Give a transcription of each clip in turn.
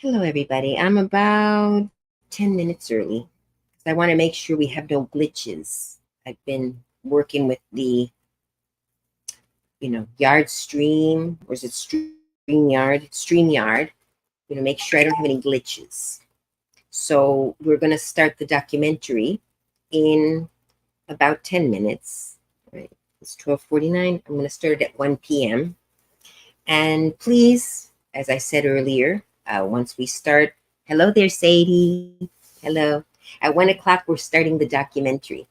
Hello, everybody. I'm about 10 minutes early. I want to make sure we have no glitches. I've been working with the, Yard Stream, or is it StreamYard? StreamYard, make sure I don't have any glitches. So we're going to start the documentary in about 10 minutes. All right, it's 12:49. I'm going to start it at 1 p.m. And please, as I said earlier, once we start, hello there, Sadie. Hello. At 1 o'clock, we're starting the documentary.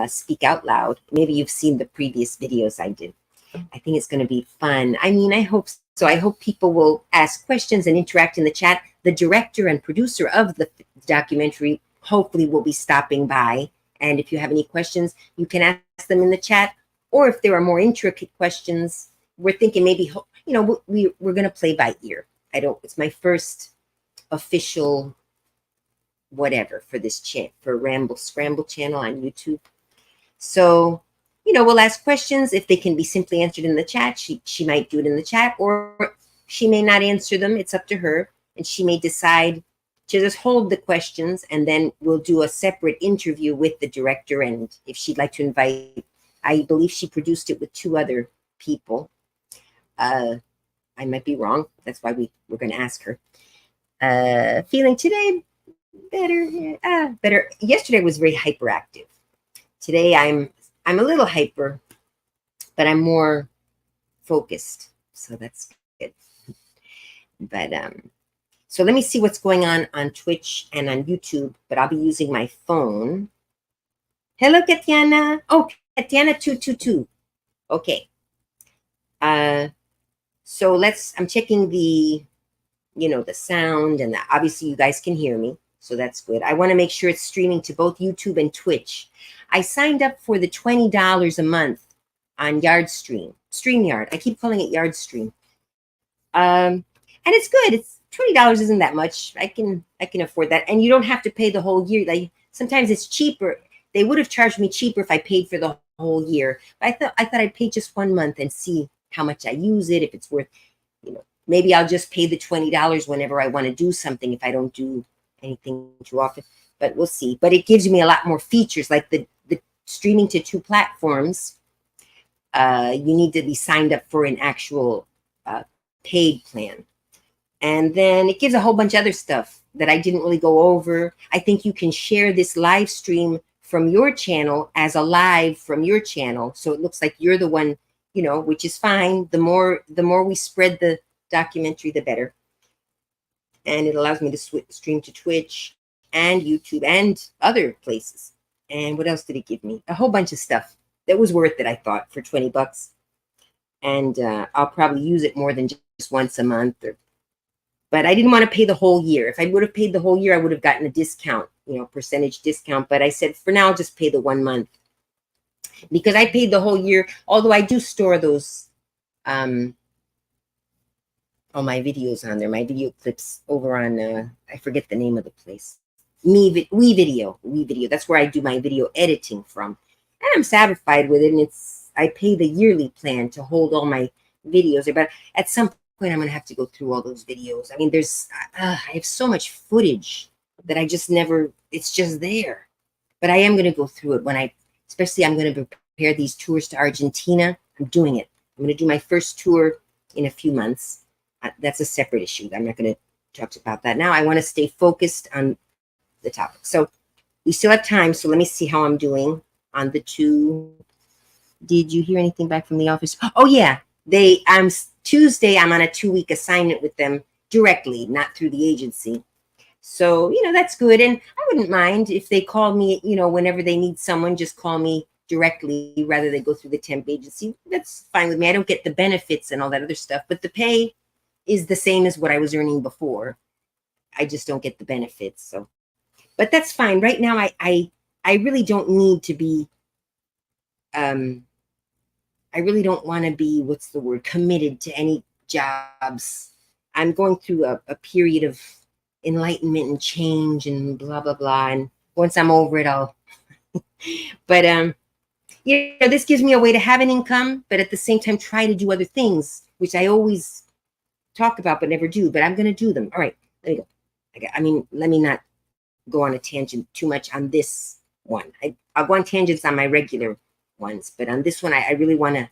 Speak out loud. Maybe you've seen the previous videos I did. I think it's going to be fun. I mean, I hope so. I hope people will ask questions and interact in the chat. The director and producer of the documentary hopefully will be stopping by. And if you have any questions, you can ask them in the chat. Or if there are more intricate questions, we're thinking maybe, we're going to play by ear. It's my first official whatever for this for Ramble Scramble channel on YouTube. So, we'll ask questions. If they can be simply answered in the chat, she might do it in the chat, or she may not answer them. It's up to her. And she may decide to just hold the questions, and then we'll do a separate interview with the director. And if she'd like to invite, I believe she produced it with 2 other people. I might be wrong. That's why we're going to ask her. Feeling today better. Yesterday was very hyperactive. Today I'm a little hyper, but I'm more focused. So that's good. But so let me see what's going on Twitch and on YouTube, but I'll be using my phone. Hello, Katiana. Oh, Katiana 222. Okay. So I'm checking the, the sound, and obviously you guys can hear me. So that's good. I want to make sure it's streaming to both YouTube and Twitch. I signed up for the $20 a month on StreamYard. I keep calling it Yard Stream. And it's good. It's $20 isn't that much. I can afford that. And you don't have to pay the whole year. Like sometimes it's cheaper. They would have charged me cheaper if I paid for the whole year. But I thought I'd pay just 1 month and see how much I use it, if it's worth, maybe I'll just pay the $20 whenever I want to do something if I don't do anything too often. But we'll see. But it gives me a lot more features, like the streaming to 2 platforms. You need to be signed up for an actual paid plan. And then it gives a whole bunch of other stuff that I didn't really go over. I think you can share this live stream from your channel as a live from your channel. So it looks like you're the one, which is fine. The more we spread the documentary, the better. And it allows me to stream to Twitch and YouTube and other places. And what else did it give me? A whole bunch of stuff that was worth it, I thought, for $20. And I'll probably use it more than just once a month. But I didn't want to pay the whole year. If I would have paid the whole year, I would have gotten a discount, percentage discount. But I said, for now, I'll just pay the 1 month. Because I paid the whole year, although I do store those all my videos on there, my video clips over on, I forget the name of the place. WeVideo. That's where I do my video editing from. And I'm satisfied with it. And I pay the yearly plan to hold all my videos there. But at some point, I'm going to have to go through all those videos. I mean, I have so much footage that I just never, it's just there. But I am going to go through it especially I'm going to prepare these tours to Argentina. I'm doing it. I'm going to do my first tour in a few months. That's a separate issue. I'm not going to talk about that now. I want to stay focused on the topic. So we still have time. So let me see how I'm doing on the 2. Did you hear anything back from the office? Oh yeah, Tuesday. I'm on a 2-week assignment with them directly, not through the agency. So that's good, and I wouldn't mind if they call me. Whenever they need someone, just call me directly rather than go through the temp agency. That's fine with me. I don't get the benefits and all that other stuff, but the pay is the same as what I was earning before. I just don't get the benefits. So, but that's fine. Right now, I really don't need to be, I really don't want to be, committed to any jobs. I'm going through a period of enlightenment and change and blah, blah, blah. And once I'm over it, but, this gives me a way to have an income, but at the same time, try to do other things, which I always talk about but never do. But I'm going to do them. All right. Let me go. I mean, let me not go on a tangent too much on this one. I'll go on tangents on my regular ones, but on this one, I really want to,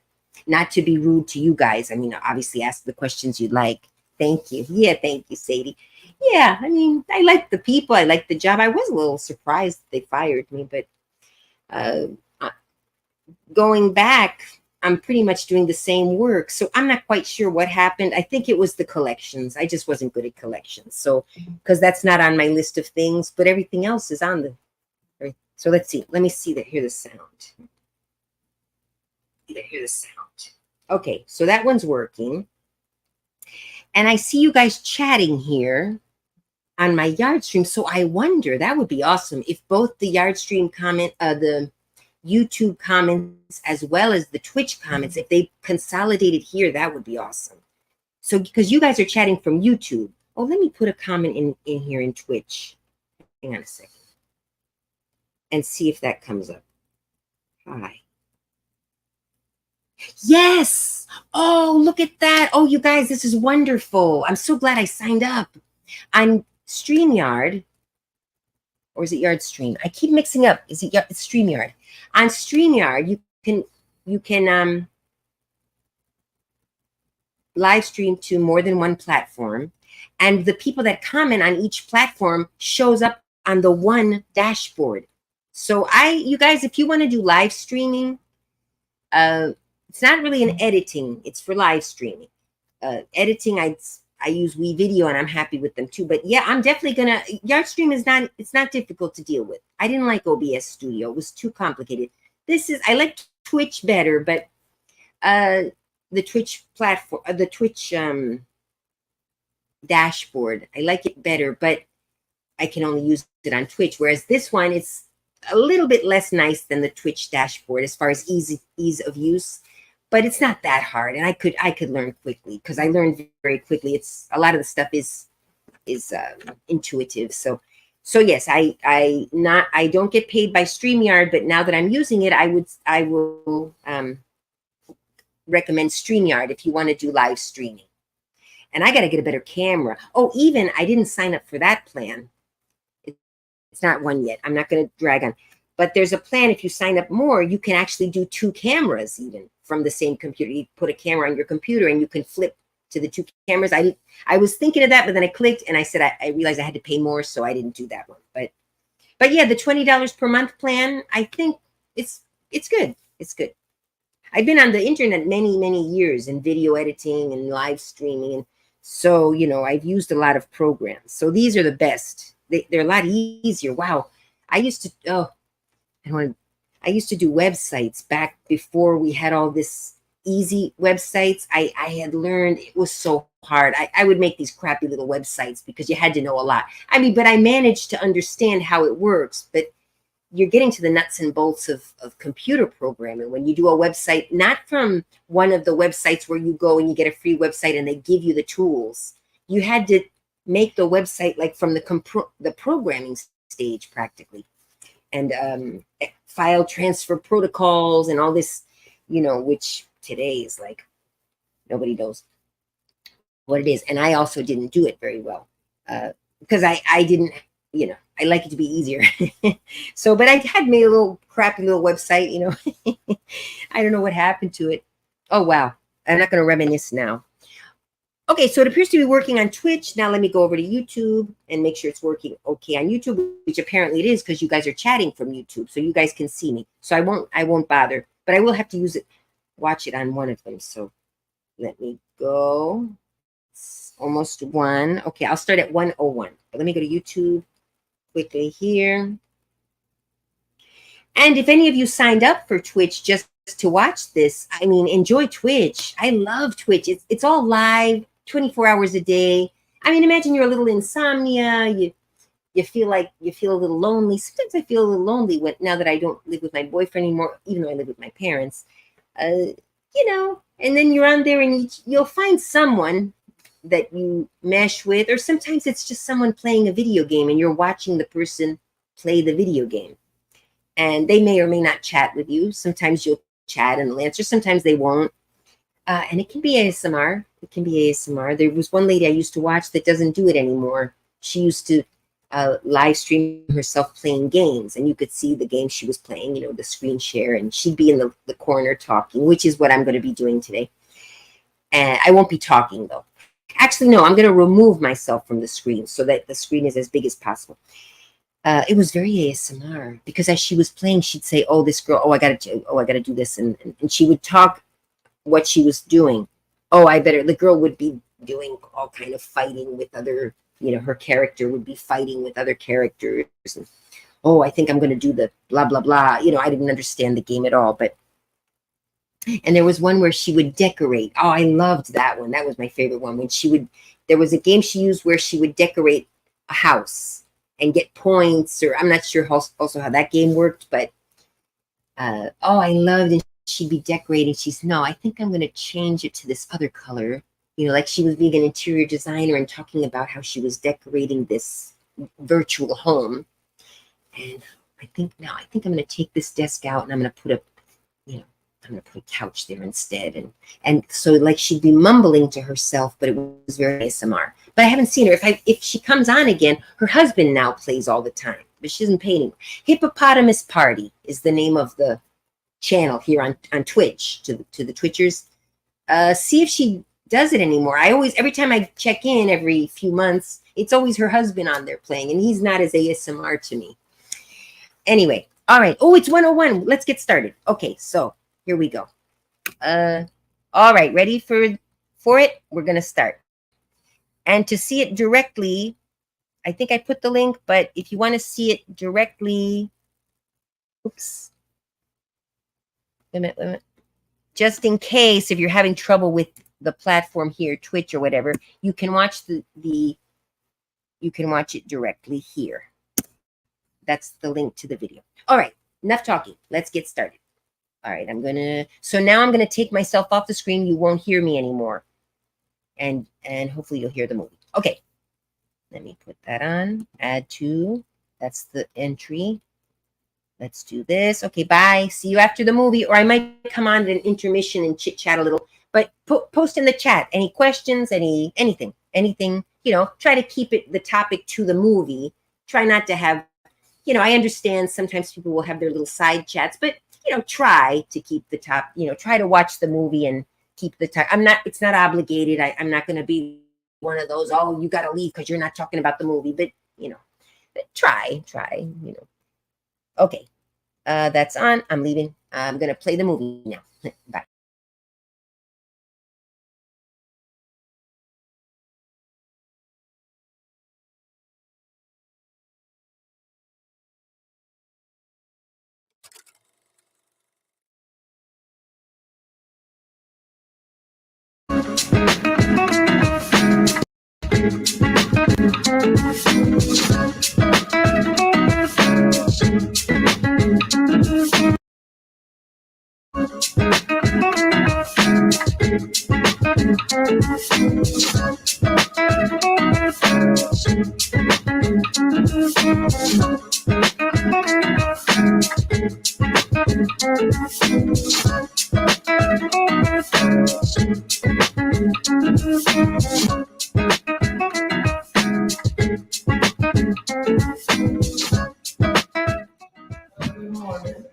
not to be rude to you guys. I mean, obviously ask the questions you'd like. Thank you. Yeah, thank you, Sadie. Yeah, I mean, I like the people. I like the job. I was a little surprised they fired me, but uh, going back, I'm pretty much doing the same work. So I'm not quite sure what happened. I think it was the collections. I just wasn't good at collections. So, because that's not on my list of things, but everything else is on the. So let's see. Let me see that. Hear the sound. Hear the sound. Okay, so that one's working. And I see you guys chatting here on my yard stream. So I wonder, that would be awesome if both the yard stream comment, the YouTube comments, as well as the Twitch comments, if they consolidated here, that would be awesome. So because you guys are chatting from YouTube. Oh, let me put a comment in here in Twitch. Hang on a second. And see if that comes up. Hi. Yes. Oh, look at that. Oh, you guys, this is wonderful. I'm so glad I signed up. On StreamYard, or is it YardStream? I keep mixing up. Is it it's StreamYard? On StreamYard, you can live stream to more than one platform, and the people that comment on each platform shows up on the one dashboard. So you guys, if you want to do live streaming, it's not really an editing. It's for live streaming. Editing, I use WeVideo and I'm happy with them too. But yeah, I'm definitely gonna. YardStream is not. It's not difficult to deal with. I didn't like OBS Studio. It was too complicated. I like Twitch better, but the Twitch platform, the Twitch dashboard, I like it better, but I can only use it on Twitch. Whereas this one, it's a little bit less nice than the Twitch dashboard as far as ease of use, but it's not that hard, and I could learn quickly because I learned very quickly. It's a lot of the stuff is intuitive. So yes, I don't get paid by StreamYard, but now that I'm using it, I will recommend StreamYard if you want to do live streaming. And I got to get a better camera. Oh, even I didn't sign up for that plan. It's not one yet. I'm not going to drag on. But there's a plan. If you sign up more, you can actually do 2 cameras even from the same computer. You put a camera on your computer and you can flip to the 2 cameras. I was thinking of that, but then I clicked and I said I realized I had to pay more, so I didn't do that one. But yeah, the $20 per month plan, I think it's good. It's good. I've been on the internet many years in video editing and live streaming, and so I've used a lot of programs. So these are the best. They're a lot easier. Wow. I used to do websites back before we had all this easy websites. I had learned it was so hard. I would make these crappy little websites because you had to know a lot. I mean, but I managed to understand how it works. But you're getting to the nuts and bolts of computer programming when you do a website, not from one of the websites where you go and you get a free website and they give you the tools. You had to make the website like from the programming stage practically. And file transfer protocols and all this, which today is like nobody knows what it is. And I also didn't do it very well because I didn't, I like it to be easier. So, but I had made a little crappy little website, I don't know what happened to it. Oh, wow. I'm not going to reminisce now. Okay, so it appears to be working on Twitch. Now let me go over to YouTube and make sure it's working okay on YouTube, which apparently it is because you guys are chatting from YouTube, so you guys can see me. So I won't bother, but I will have to watch it on one of them. So let me go. It's almost 1. Okay, I'll start at 1:01. But let me go to YouTube quickly here. And if any of you signed up for Twitch just to watch this, I mean, enjoy Twitch. I love Twitch. It's all live, 24 hours a day. I mean, imagine you're a little insomnia. You feel a little lonely. Sometimes I feel a little lonely now that I don't live with my boyfriend anymore, even though I live with my parents. And then you're on there and you'll find someone that you mesh with, or sometimes it's just someone playing a video game and you're watching the person play the video game. And they may or may not chat with you. Sometimes you'll chat and they'll answer. Sometimes they won't. And it can be ASMR. It can be ASMR. There was one lady I used to watch that doesn't do it anymore. she used to live stream herself playing games, and you could see the game she was playing, the screen share, and she'd be in the corner talking, which is what I'm going to be doing today. And I won't be talking though. Actually, no, I'm going to remove myself from the screen so that the screen is as big as possible. It was very ASMR because as she was playing, she'd say, "Oh, this girl. Oh, I got to do this," and she would talk what she was doing. Oh, the girl would be doing all kind of fighting with other, her character would be fighting with other characters. And, oh, I think I'm going to do the blah, blah, blah. I didn't understand the game at all, and there was one where she would decorate. Oh, I loved that one. That was my favorite one. There was a game she used where she would decorate a house and get points, or I'm not sure also how that game worked, but I loved it. She'd be decorating. No, I think I'm going to change it to this other color. Like she was being an interior designer and talking about how she was decorating this virtual home. And I think I'm going to take this desk out and I'm going to put a couch there instead. And so like she'd be mumbling to herself, but it was very ASMR. But I haven't seen her. If she comes on again, her husband now plays all the time, but she doesn't pay anymore. Hippopotamus Party is the name of the channel here on Twitch to the Twitchers. See if she does it anymore. Every time I check in every few months, it's always her husband on there playing, and he's not as ASMR to me. Anyway, all right. Oh, it's 101. Let's get started. Okay, so here we go. All right, ready for it? We're gonna start. And to see it directly, I think I put the link, but if you want to see it directly, oops. Wait a minute. Just in case, if you're having trouble with the platform here, Twitch or whatever, you can watch you can watch it directly here. That's the link to the video. All right, enough talking. Let's get started. All right, so now I'm gonna take myself off the screen. You won't hear me anymore. And hopefully you'll hear the movie. Okay, let me put that on. Add to, that's the entry. Let's do this. Okay, bye. See you after the movie. Or I might come on at an intermission and chit chat a little. But post in the chat any questions, anything. Try to keep the topic to the movie. Try not to have, I understand sometimes people will have their little side chats, but try to keep the top. Try to watch the movie and keep the time. It's not obligated. I'm not going to be one of those, oh, you got to leave because you're not talking about the movie. But try. Okay, that's on. I'm leaving. I'm going to play the movie now. Bye.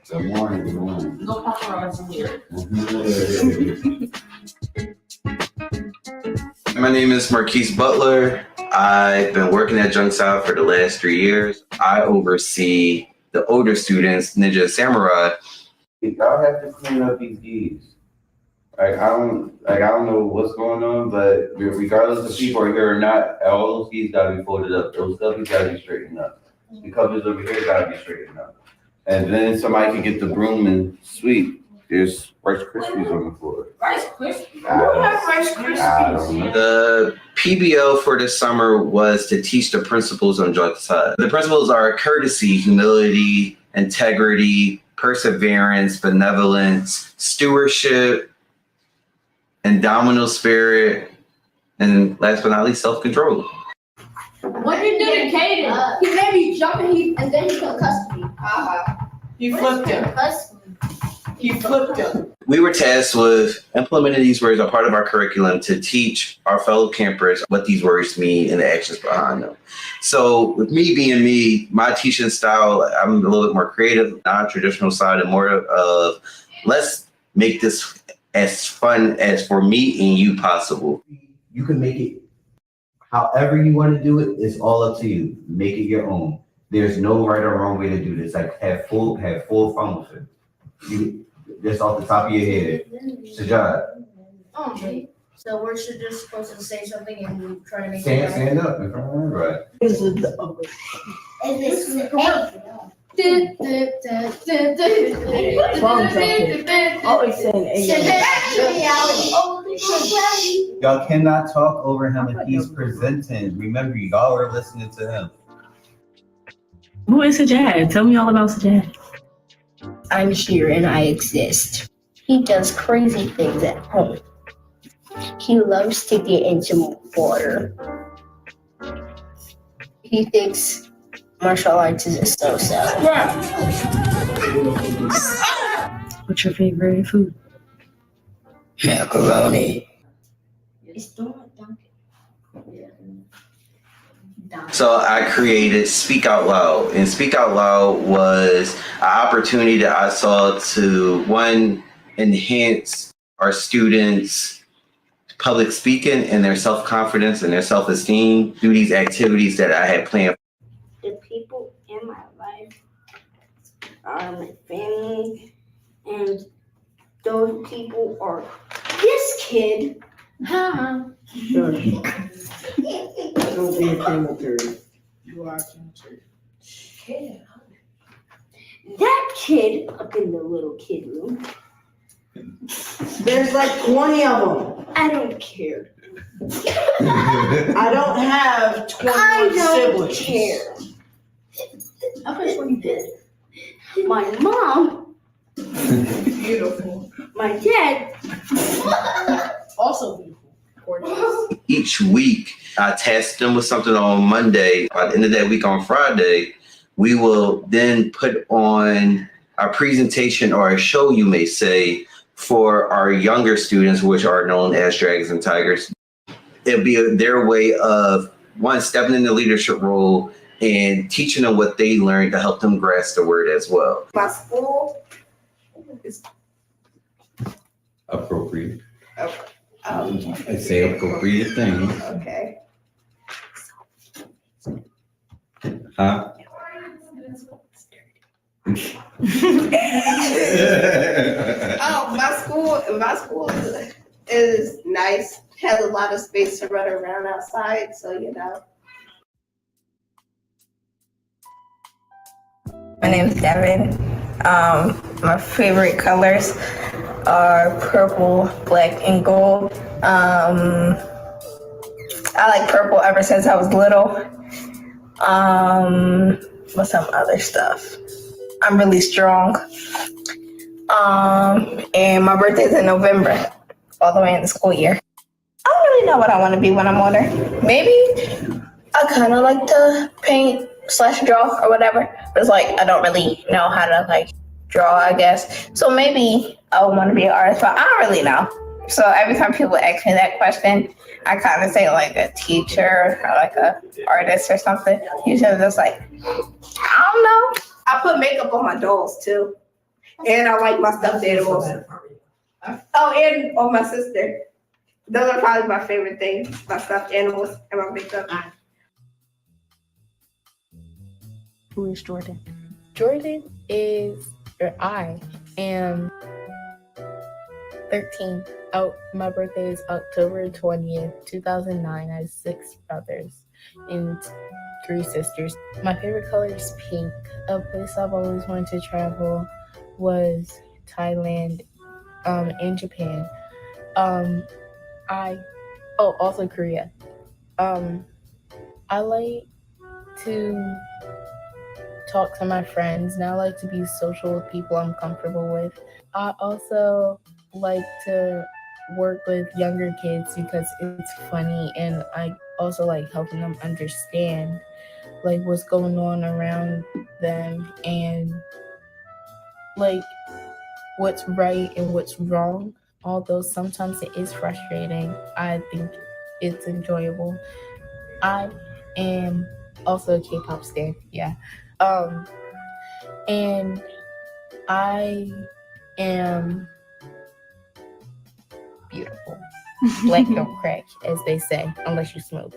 Good morning. No paparazzi here. My name is Marquise Butler. I've been working at Junk South for the last 3 years. I oversee the older students, Ninja Samurai. Y'all have to clean up these D's. I don't know what's going on, but regardless if people are here or not, all those D's gotta be folded up. Those W's gotta be straightened up. The covers over here gotta be straightened up. And then somebody can get the broom and sweep. There's Rice Krispies on the floor. Rice Krispies? Who has Rice Krispies? The PBL for this summer was to teach the principles on Junk South. The principles are courtesy, humility, integrity, perseverance, benevolence, stewardship, indomitable spirit, and last but not least, self-control. What did you do to Kaden? He made me jump and then he concussed me. He flipped him. He flipped him. We were tasked with implementing these words as part of our curriculum to teach our fellow campers what these words mean and the actions behind them. So with me being me, my teaching style, I'm a little bit more creative, non-traditional side, and more of let's make this as fun as for me and you possible. You can make it however you want to do it. It's all up to you. Make it your own. There's no right or wrong way to do this. Like have full fun with it. You just off the top of your head. Sajad, Okay. So we're just supposed to say something and we try to make stand up in front of everybody. Always Y'all cannot talk over him if he's presenting. Remember, y'all are listening to him. Who is Sajad? Tell me all about Sajad. I'm here and I exist. He does crazy things at home. He loves to get into water. He thinks martial arts is a so-so. What's your favorite food? Macaroni. So I created Speak Out Loud, and Speak Out Loud was an opportunity that I saw to, one, enhance our students' public speaking and their self-confidence and their self-esteem through these activities that I had planned. The people in my life are my family, and those people are this kid. Huh? Don't be a cemetery. You are a cemetery. That kid up in the little kid room. There's like 20 of them. I don't care. I don't have 21 I don't siblings. care. Okay, so you did. My mom, Beautiful. my dad, Also beautiful. Gorgeous. Each week, I tasked them with something on Monday. By the end of that week on Friday, we will then put on a presentation or a show, you may say, for our younger students, which are known as Dragons and Tigers. It'll be their way of, one, stepping in the leadership role and teaching them what they learned to help them grasp the word as well. my school. Appropriate. Um, I say appropriate things. okay. Huh? Oh, my school is nice. Has a lot of space to run around outside, so you know. My name is Devin. My favorite colors are purple, black, and gold. I like purple ever since I was little. What's some other stuff? I'm really strong. And my birthday's in November, all the way in the school year. I don't really know what I want to be when I'm older. Maybe I kind of like to paint / draw or whatever. But it's like I don't really know how to like draw, I guess. So maybe I would want to be an artist, but I don't really know. So every time people ask me that question, I kind of say like a teacher or like a artist or something. Usually I'm just like, I don't know. I put makeup on my dolls too. And I like my stuffed animals. Oh, and on my sister. Those are probably my favorite things, my stuffed animals and my makeup. Who is Jordan? Jordan is, or I am 13. Oh, my birthday is October 20th, 2009. I have 6 brothers and 3 sisters. My favorite color is pink. A place I've always wanted to travel was Thailand and Japan. Also Korea. I like to talk to my friends, and I like to be social with people I'm comfortable with. I also like to work with younger kids because it's funny, and I also like helping them understand like what's going on around them, and like what's right and what's wrong. Although sometimes it is frustrating, I think it's enjoyable. I am also a K-pop stan, yeah. And I am beautiful. Black don't crack, as they say, unless you smoke.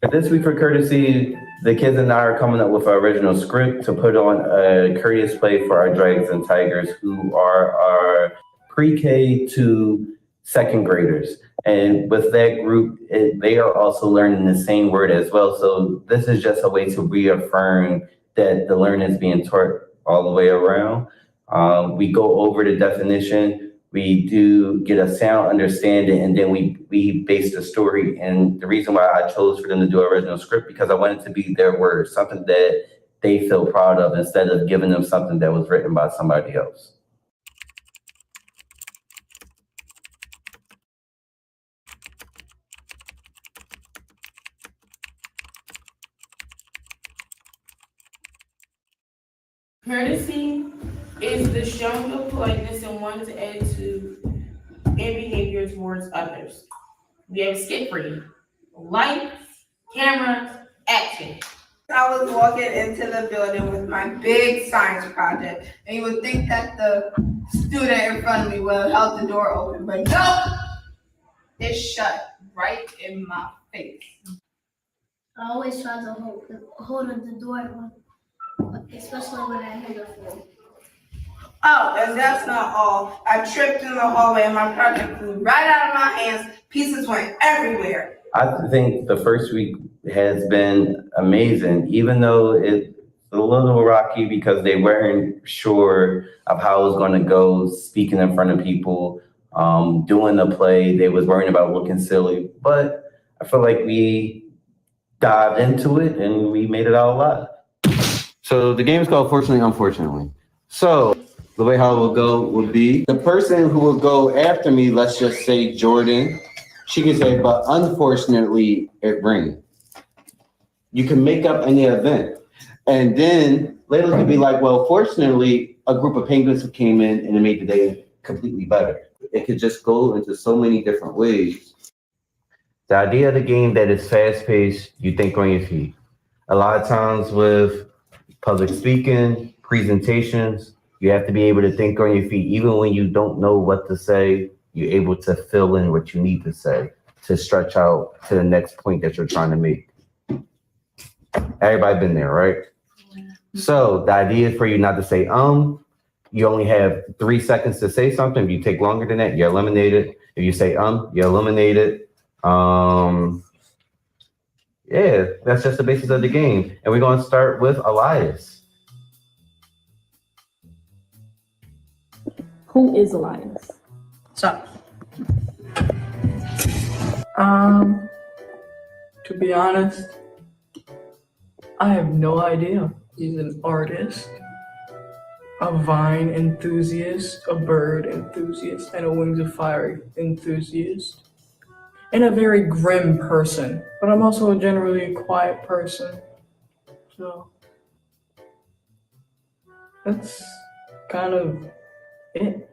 For this week for Courtesy, the kids and I are coming up with our original script to put on a courteous play for our Dragons and Tigers, who are our pre-K to second graders. And with that group, they are also learning the same word as well. So this is just a way to reaffirm that the learning is being taught all the way around. We go over the definition. We do get a sound understanding, and then we base the story. And the reason why I chose for them to do an original script, because I wanted to be their words, something that they feel proud of, instead of giving them something that was written by somebody else. Courtesy is the showing of politeness in one's attitude and behavior towards others. We have a skit for you. Lights, camera, action. I was walking into the building with my big science project, and you would think that the student in front of me would have held the door open, but no, it's shut right in my face. I always try to hold on the door, especially when I hear the phone. Oh, and that's not all. I tripped in the hallway and my project flew right out of my hands. Pieces went everywhere. I think the first week has been amazing, even though it's a little rocky because they weren't sure of how it was going to go, speaking in front of people, doing the play. They was worrying about looking silly, but I feel like we dived into it and we made it out alive. So the game is called Fortunately, Unfortunately. So the way how it will go would be the person who will go after me, let's just say Jordan, she can say, but unfortunately it rained. You can make up any event. And then Layla could be like, well, fortunately, a group of penguins came in and it made the day completely better. It could just go into so many different ways. The idea of the game that is fast-paced, you think on your feet. A lot of times with public speaking, presentations, you have to be able to think on your feet. Even when you don't know what to say, you're able to fill in what you need to say to stretch out to the next point that you're trying to make. Everybody been there, right? So the idea is for you not to say, you only have 3 seconds to say something. If you take longer than that, you're eliminated. If you say, you're eliminated. Yeah, that's just the basis of the game. And we're going to start with Elias. Who is Elias? So, to be honest, I have no idea. He's an artist, a vine enthusiast, a bird enthusiast, and a Wings of Fire enthusiast, and a very grim person. But I'm also a generally quiet person. So that's kind of it.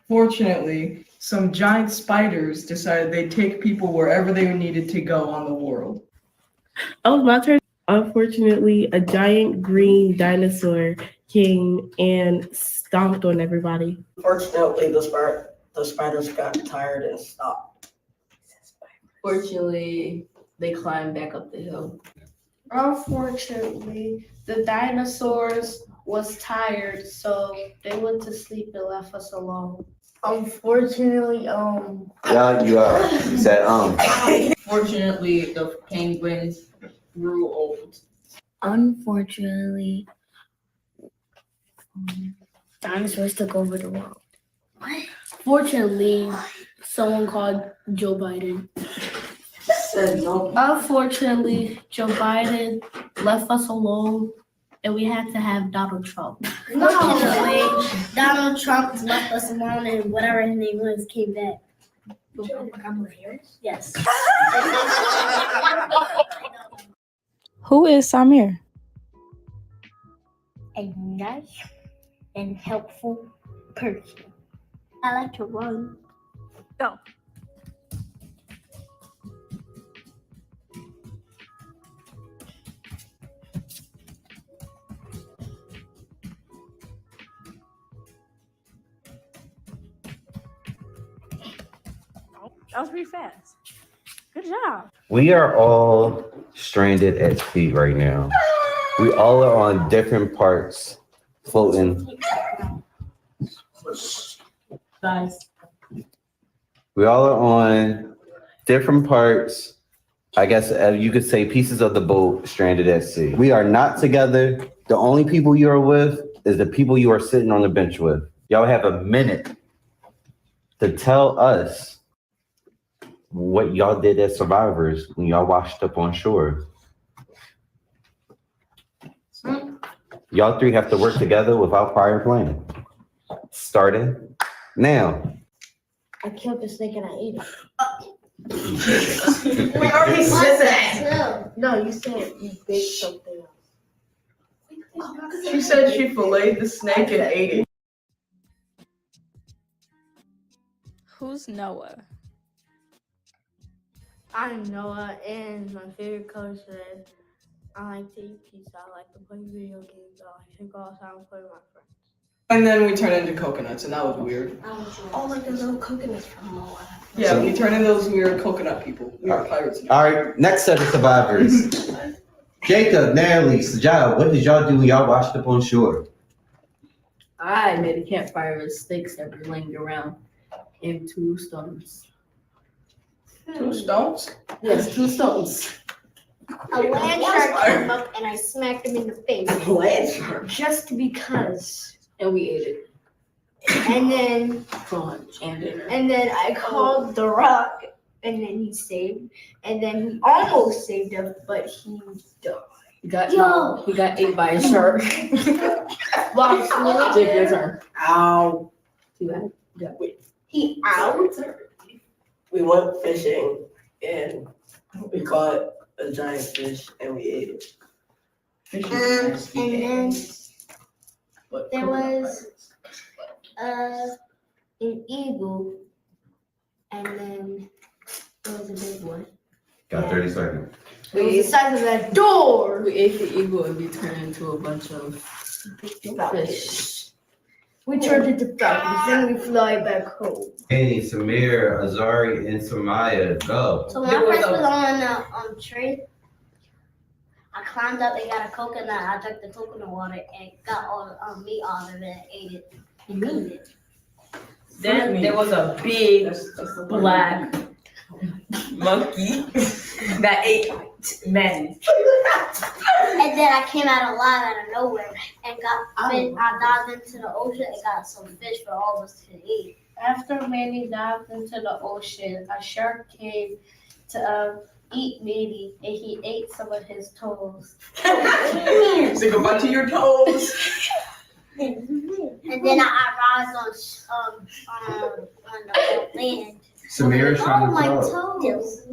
Fortunately, some giant spiders decided they'd take people wherever they needed to go on the world. Oh, my turn. Unfortunately, a giant green dinosaur came and stomped on everybody. fortunately, the spiders got tired and stopped. Fortunately, they climbed back up the hill. Unfortunately, the dinosaurs was tired, so they went to sleep and left us alone. Unfortunately, Yeah, you are. You said, Fortunately, the penguins grew old. Unfortunately, dinosaurs took over the world. What? Fortunately, someone called Joe Biden. Said no. Unfortunately, Joe Biden left us alone, and we had to have Donald Trump. Fortunately, Donald Trump left us alone, and whatever his name was came back. Yes. Who is Samir? A nice and helpful person. I like to run. Go. That was pretty fast. Good job. We are all stranded at sea right now. We all are on different parts, floating. Guys. We all are on different parts. I guess you could say pieces of the boat stranded at sea. We are not together. The only people you are with is the people you are sitting on the bench with. Y'all have a minute to tell us what y'all did as survivors when y'all washed up on shore. Y'all three have to work together without prior plan. Starting now. I killed the snake and I ate it. We already said that. No, you said you baked something else. She said she filleted the snake and ate it. Who's Noah? I'm Noah, and my favorite color is red. I like to eat pizza. I like to play video games. I like to go outside and play with my friends. And then we turn into coconuts, and that was weird. Oh, like those little coconuts from Noah. Yeah, we turn into those weird coconut people. We are pirates. All right, next set of survivors. Jacob, Natalie, Sajah, what did y'all do when y'all washed up on shore? I made a campfire with sticks that were laying around and 2 stones. 2 stones? Yes, 2 stones. A land shark came up and I smacked him in the face. Land shark. Just because. And we ate it And then for lunch and dinner. And then I called the rock, and then he saved, and then he almost saved him, but he died. He got ate by a shark. Wow, Jake, your turn. Ow. Too bad. Yeah. he out. We went fishing and we caught a giant fish and we ate it. And then there was an eagle, and then there was a big one. Got 30 seconds. It was the size of that door. We ate the eagle and we turned into a bunch of fish. We turned into falcons, then we fly back home. Hey, Samir, Azari, and Samaya, go. So when I first was on the tree, I climbed up and got a coconut. I drank the coconut water and got all the meat out of it and ate it and cooked it. Then there was a big black monkey that ate men. And then I came out alive out of nowhere and got fish. I dived into the ocean and got some fish for all of us to eat. After Manny dived into the ocean, a shark came to eat Manny, and he ate some of his toes. Say goodbye to your toes. And then I rise on the land. Samir is trying my to talk. toes.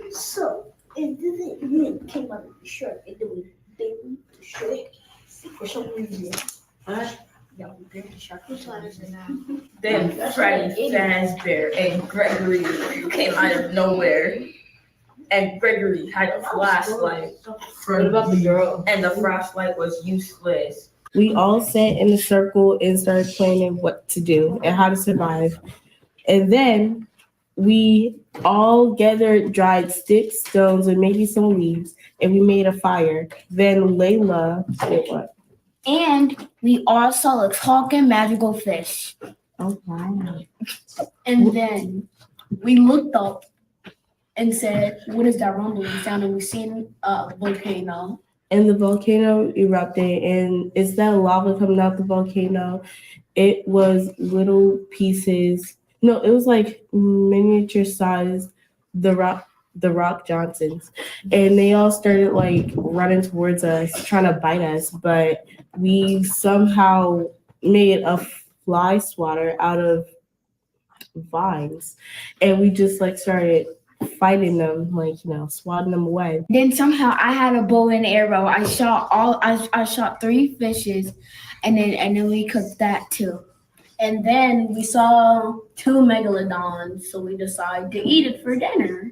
So it came out of the shirt. It was big the shirt for some reason. Yeah, we big the shark. Which one is it now? Then Freddy Fazbear and Gregory came out of nowhere. And Gregory had a flashlight. What about the girl? And the flashlight was useless. We all sat in a circle and started planning what to do and how to survive. And then we all gathered dried sticks, stones, and maybe some leaves, and we made a fire. Then Layla did what? And we all saw a talking magical fish. Oh, wow. And then we looked up and said, what is that rumbling sound? And we seen a volcano. And the volcano erupted, and is that lava coming out the volcano? It was little pieces. No, it was like miniature sized the Rock Johnsons. And they all started like running towards us, trying to bite us, but we somehow made a fly swatter out of vines. And we just like started fighting them, like, swatting them away. Then somehow I had a bow and arrow. I shot 3 fishes, and then we cooked that too. And then we saw 2 megalodons, so we decided to eat it for dinner,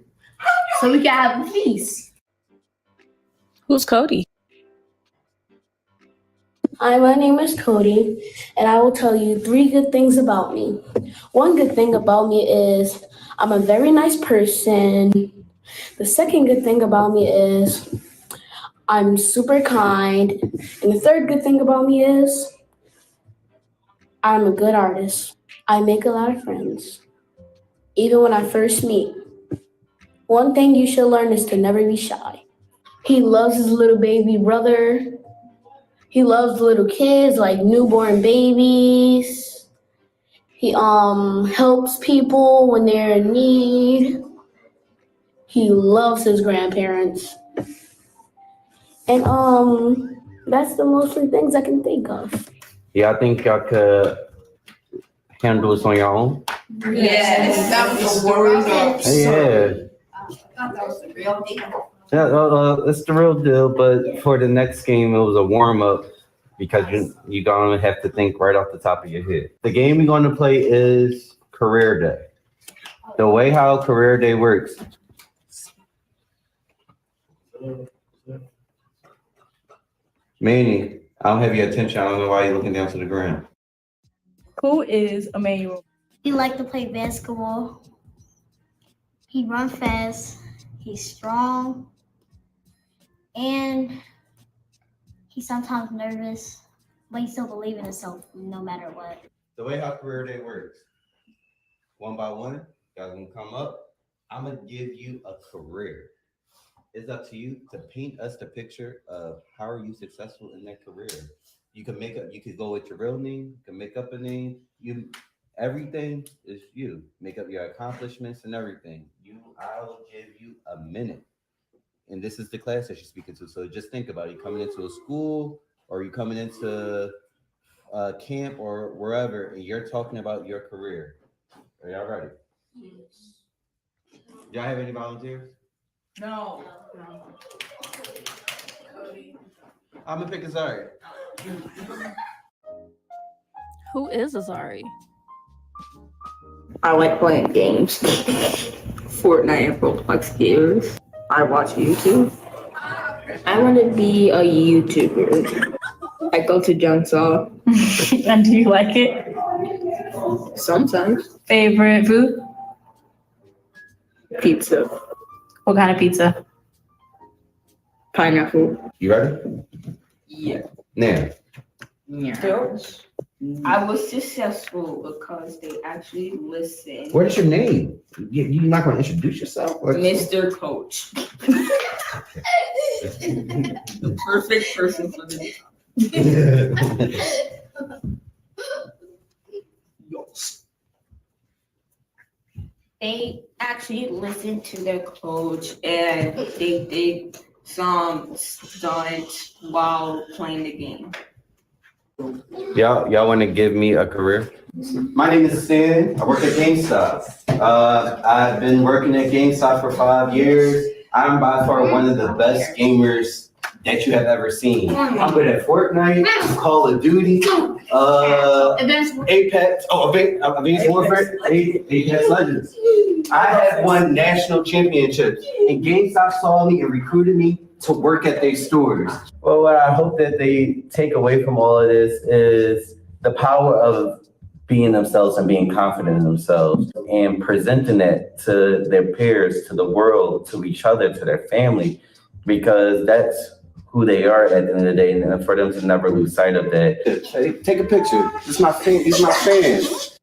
so we could have a feast. Who's Cody? Hi, my name is Cody, and I will tell you 3 good things about me. One good thing about me is I'm a very nice person. The second good thing about me is I'm super kind. And the third good thing about me is I'm a good artist. I make a lot of friends, even when I first meet. One thing you should learn is to never be shy. He loves his little baby brother. He loves little kids, like newborn babies. He helps people when they're in need. He loves his grandparents. And that's the mostly things I can think of. Yeah, I think y'all could handle this on your own. Yes, that was the worst. Yeah. That was the real deal. Yeah, it's the real deal, but for the next game, it was a warm-up because you're going to have to think right off the top of your head. The game we're going to play is Career Day. The way how Career Day works. Manny, I don't have your attention. I don't know why you're looking down to the ground. Who is Emmanuel? He liked to play basketball. He run fast. He's strong. And he's sometimes nervous, but he still believes in himself no matter what. The way how Career Day works, one by one, guys gonna come up. I'm gonna give you a career. It's up to you to paint us the picture of how are you successful in that career. You can you could go with your real name, you can make up a name. Everything is you. Make up your accomplishments and everything. I will give you a minute. And this is the class that you're speaking to. So just think about it. You're coming into a school or you're coming into a camp or wherever, and you're talking about your career. Are y'all ready? Yes. Y'all have any volunteers? No. I'm gonna pick Azari. Who is Azari? I like playing games. Fortnite and Roblox games. I watch YouTube. I want to be a YouTuber. I go to Junksall. And do you like it? Sometimes. Favorite food? Pizza. What kind of pizza? Pineapple. You ready? Yeah. Now. Yeah. I was successful because they actually listened. What is your name? You're not going to introduce yourself? Mr. Coach. The perfect person for the They actually listened to their coach and they did some stunts while playing the game. Y'all want to give me a career? My name is Stan. I work at GameStop. I've been working at GameStop for 5 years. I'm by far one of the best gamers that you have ever seen. I'm good at Fortnite, Call of Duty, Apex, Advanced Warfare, Apex Legends. I have won national championships, and GameStop saw me and recruited me to work at their stores. Well, what I hope that they take away from all of this is the power of being themselves and being confident in themselves and presenting that to their peers, to the world, to each other, to their family, because that's who they are at the end of the day, and for them to never lose sight of that. Take a picture. These my fans.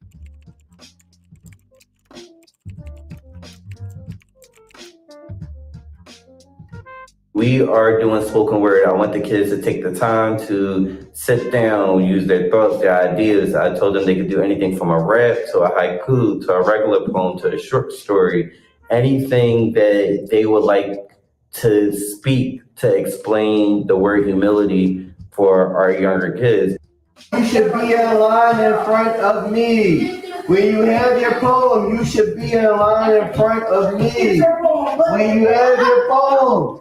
We are doing spoken word. I want the kids to take the time to sit down, use their thoughts, their ideas. I told them they could do anything from a rap to a haiku to a regular poem to a short story, anything that they would like to speak to explain the word humility for our younger kids. You should be in line in front of me. When you have your poem, you should be in line in front of me. When you have your poem.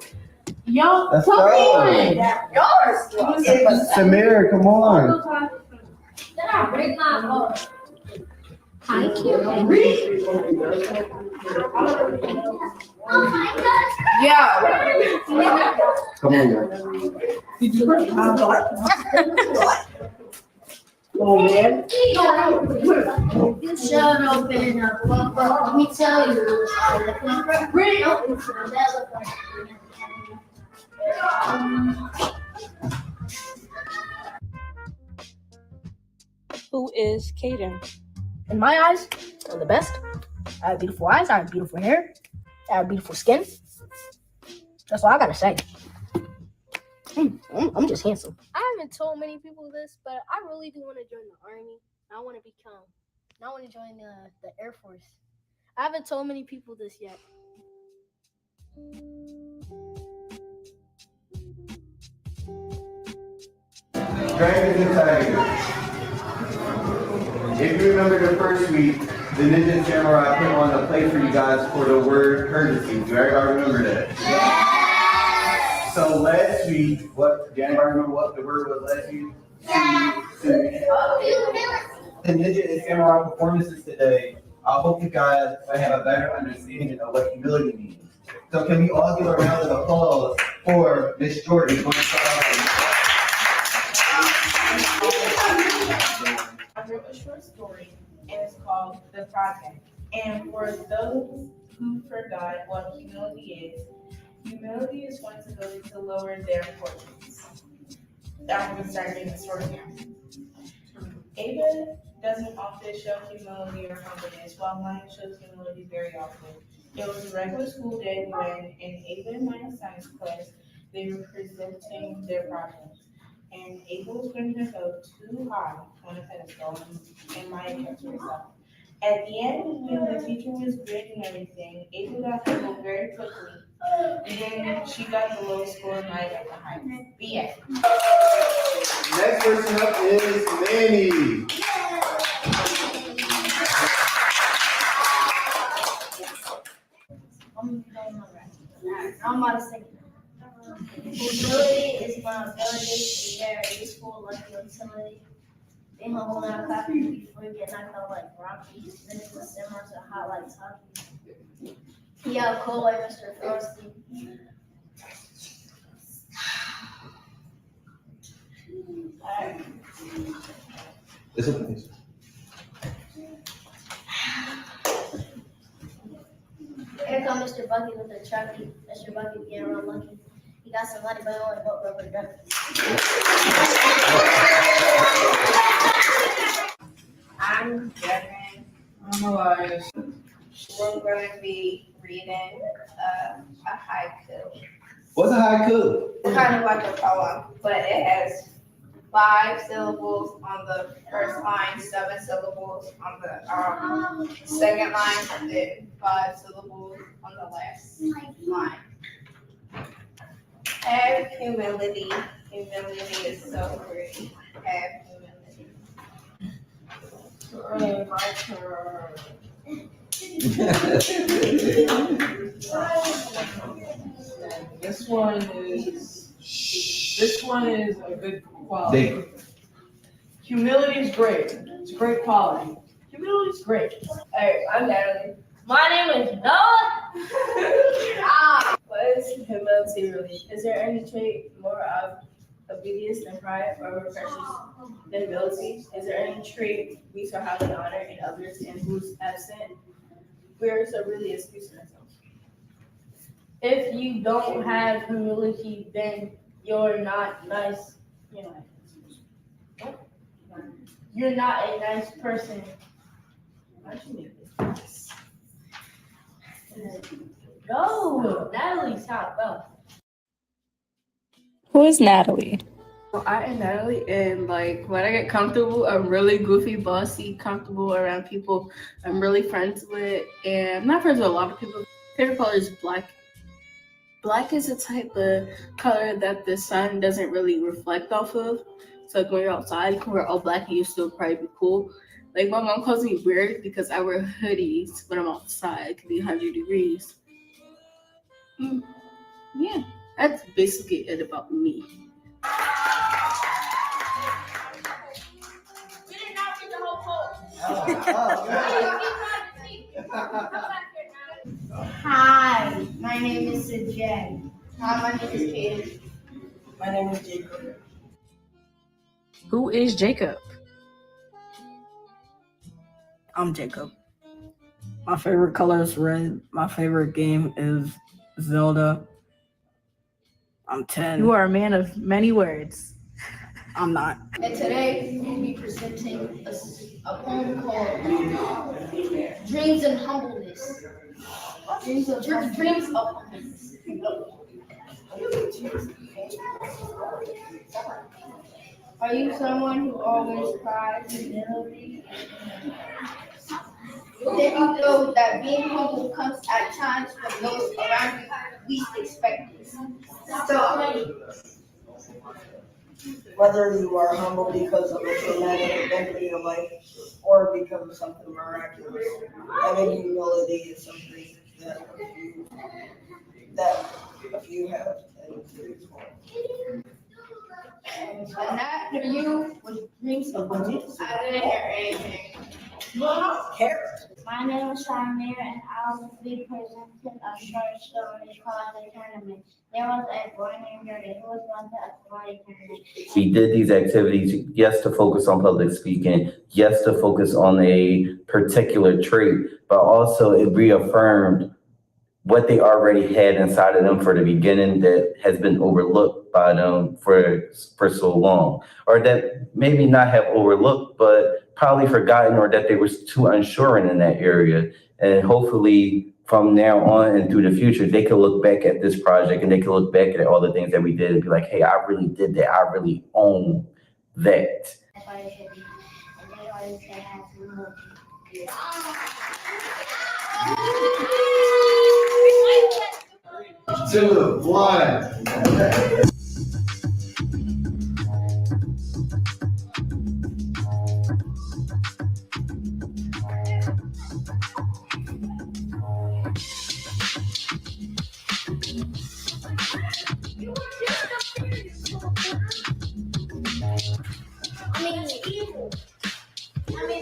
Yo, Let's come go. on. Yours. Samir, come on. Then I break my phone. Hi, cute. Come on, Oh man. Shut up and let me tell you. Who is Kaden? In my eyes, I'm the best. I have beautiful eyes. I have beautiful hair. I have beautiful skin. That's all I gotta say. I'm just handsome. I haven't told many people this, but I really do want to join the army. I want to join the Air Force. I haven't told many people this yet. Dragons and Tigers. If you remember the first week, the Ninja Samurai put on a play for you guys for the word courtesy. Do everybody remember that? Yes! So last week, do anybody remember what the word was last week? The Ninja and Samurai performances today, I hope you guys have a better understanding of what humility means. So can we all give a round of applause for Miss Jordan? I wrote a short story, and it's called The Project. And for those who forgot what humility is going to go to lower their importance. I'm going to start reading the story now. Ava doesn't often show humility or confidence, while Maya shows humility very often. It was a regular school day when, in Ava and Maya's science class, they were presenting their project. And Ava was going to go too high on a pedestal, and Maya kept to herself. At the end, when the teacher was grading everything, Ava got humbled very quickly. And then she got the lowest score, and Maya got the highest. The end. Next person up is Manny. I'm about to say. Humility is my ability to be very useful, like utility. Being humble and happy before you get knocked out like Rocky. Then it's a similar to hot like hockey. Yeah, cool like Mr. Frosty. Alright. It's okay. Here comes Mr. Bucky with the Chucky. Mr. Bucky getting real lucky. He got some money, but he only bought rubber duckies. I'm Devin. I'm Elias. We're going to be reading a haiku. What's a haiku? It's kind of like a poem, but it has 5 syllables on the first line, 7 syllables on the second line, and then 5 syllables on the last line. Have humility. Humility is so pretty. Have humility. My turn. This one is a good quality. Humility is great. It's a great quality. Humility is great. Hey, I'm Natalie. My name is Noah. What is humility really? Is there any trait more of obedience than pride, or more precious than ability? Is there any trait we so highly honor in others and who's absent? We are so really excusing ourselves. If you don't have humility, then you're not nice. You're not a nice person. Why'd you make this? No, Natalie, stop. Go. Who is Natalie? I am Natalie, and when I get comfortable, I'm really goofy, bossy, comfortable around people I'm really friends with, and I'm not friends with a lot of people. Favorite color is black. Black is a type of color that the sun doesn't really reflect off of. So when you're outside, you can wear all black and you still probably be cool. Like my mom calls me weird because I wear hoodies when I'm outside. It could be 100 degrees. Yeah, that's basically it about me. Hi, my name is Sajay. Hi, my name is Kaden. My name is Jacob. Who is Jacob? I'm Jacob. My favorite color is red. My favorite game is Zelda. I'm 10. You are a man of many words. I'm not. And today we'll be presenting a poem called Dreams and Humbleness. Dreams of Humbleness. Are you someone who always cries humility? Then you know that being humble comes at times when those around you least expect it. So, Whether you are humble because of a traumatic event in your life or because of something miraculous, having humility is something that a few have. and that for you was Dreams of Humbleness. I didn't hear anything. My name is Samir, and I will be presenting a short story called The Tournament. There was a boy named Jordan who was going to a sporting tournament. We did these activities, yes, to focus on public speaking, yes, to focus on a particular trait, but also it reaffirmed what they already had inside of them for the beginning that has been overlooked by them for so long, or that maybe not have overlooked, but probably forgotten, or that they were too unsure in that area. And hopefully from now on and through the future, they can look back at this project and they can look back at all the things that we did and be like, hey, I really did that. I really own that. That's why it should be. And they always say have humility. 2, 1.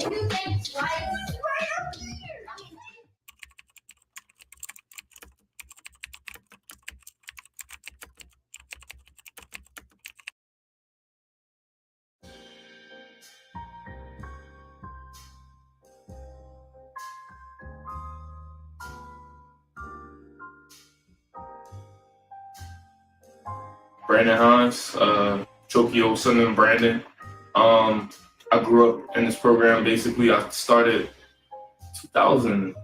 You think twice. Right up here. Brandon Hines, Chokio, son and Brandon. I grew up in this program. Basically, I started 2008.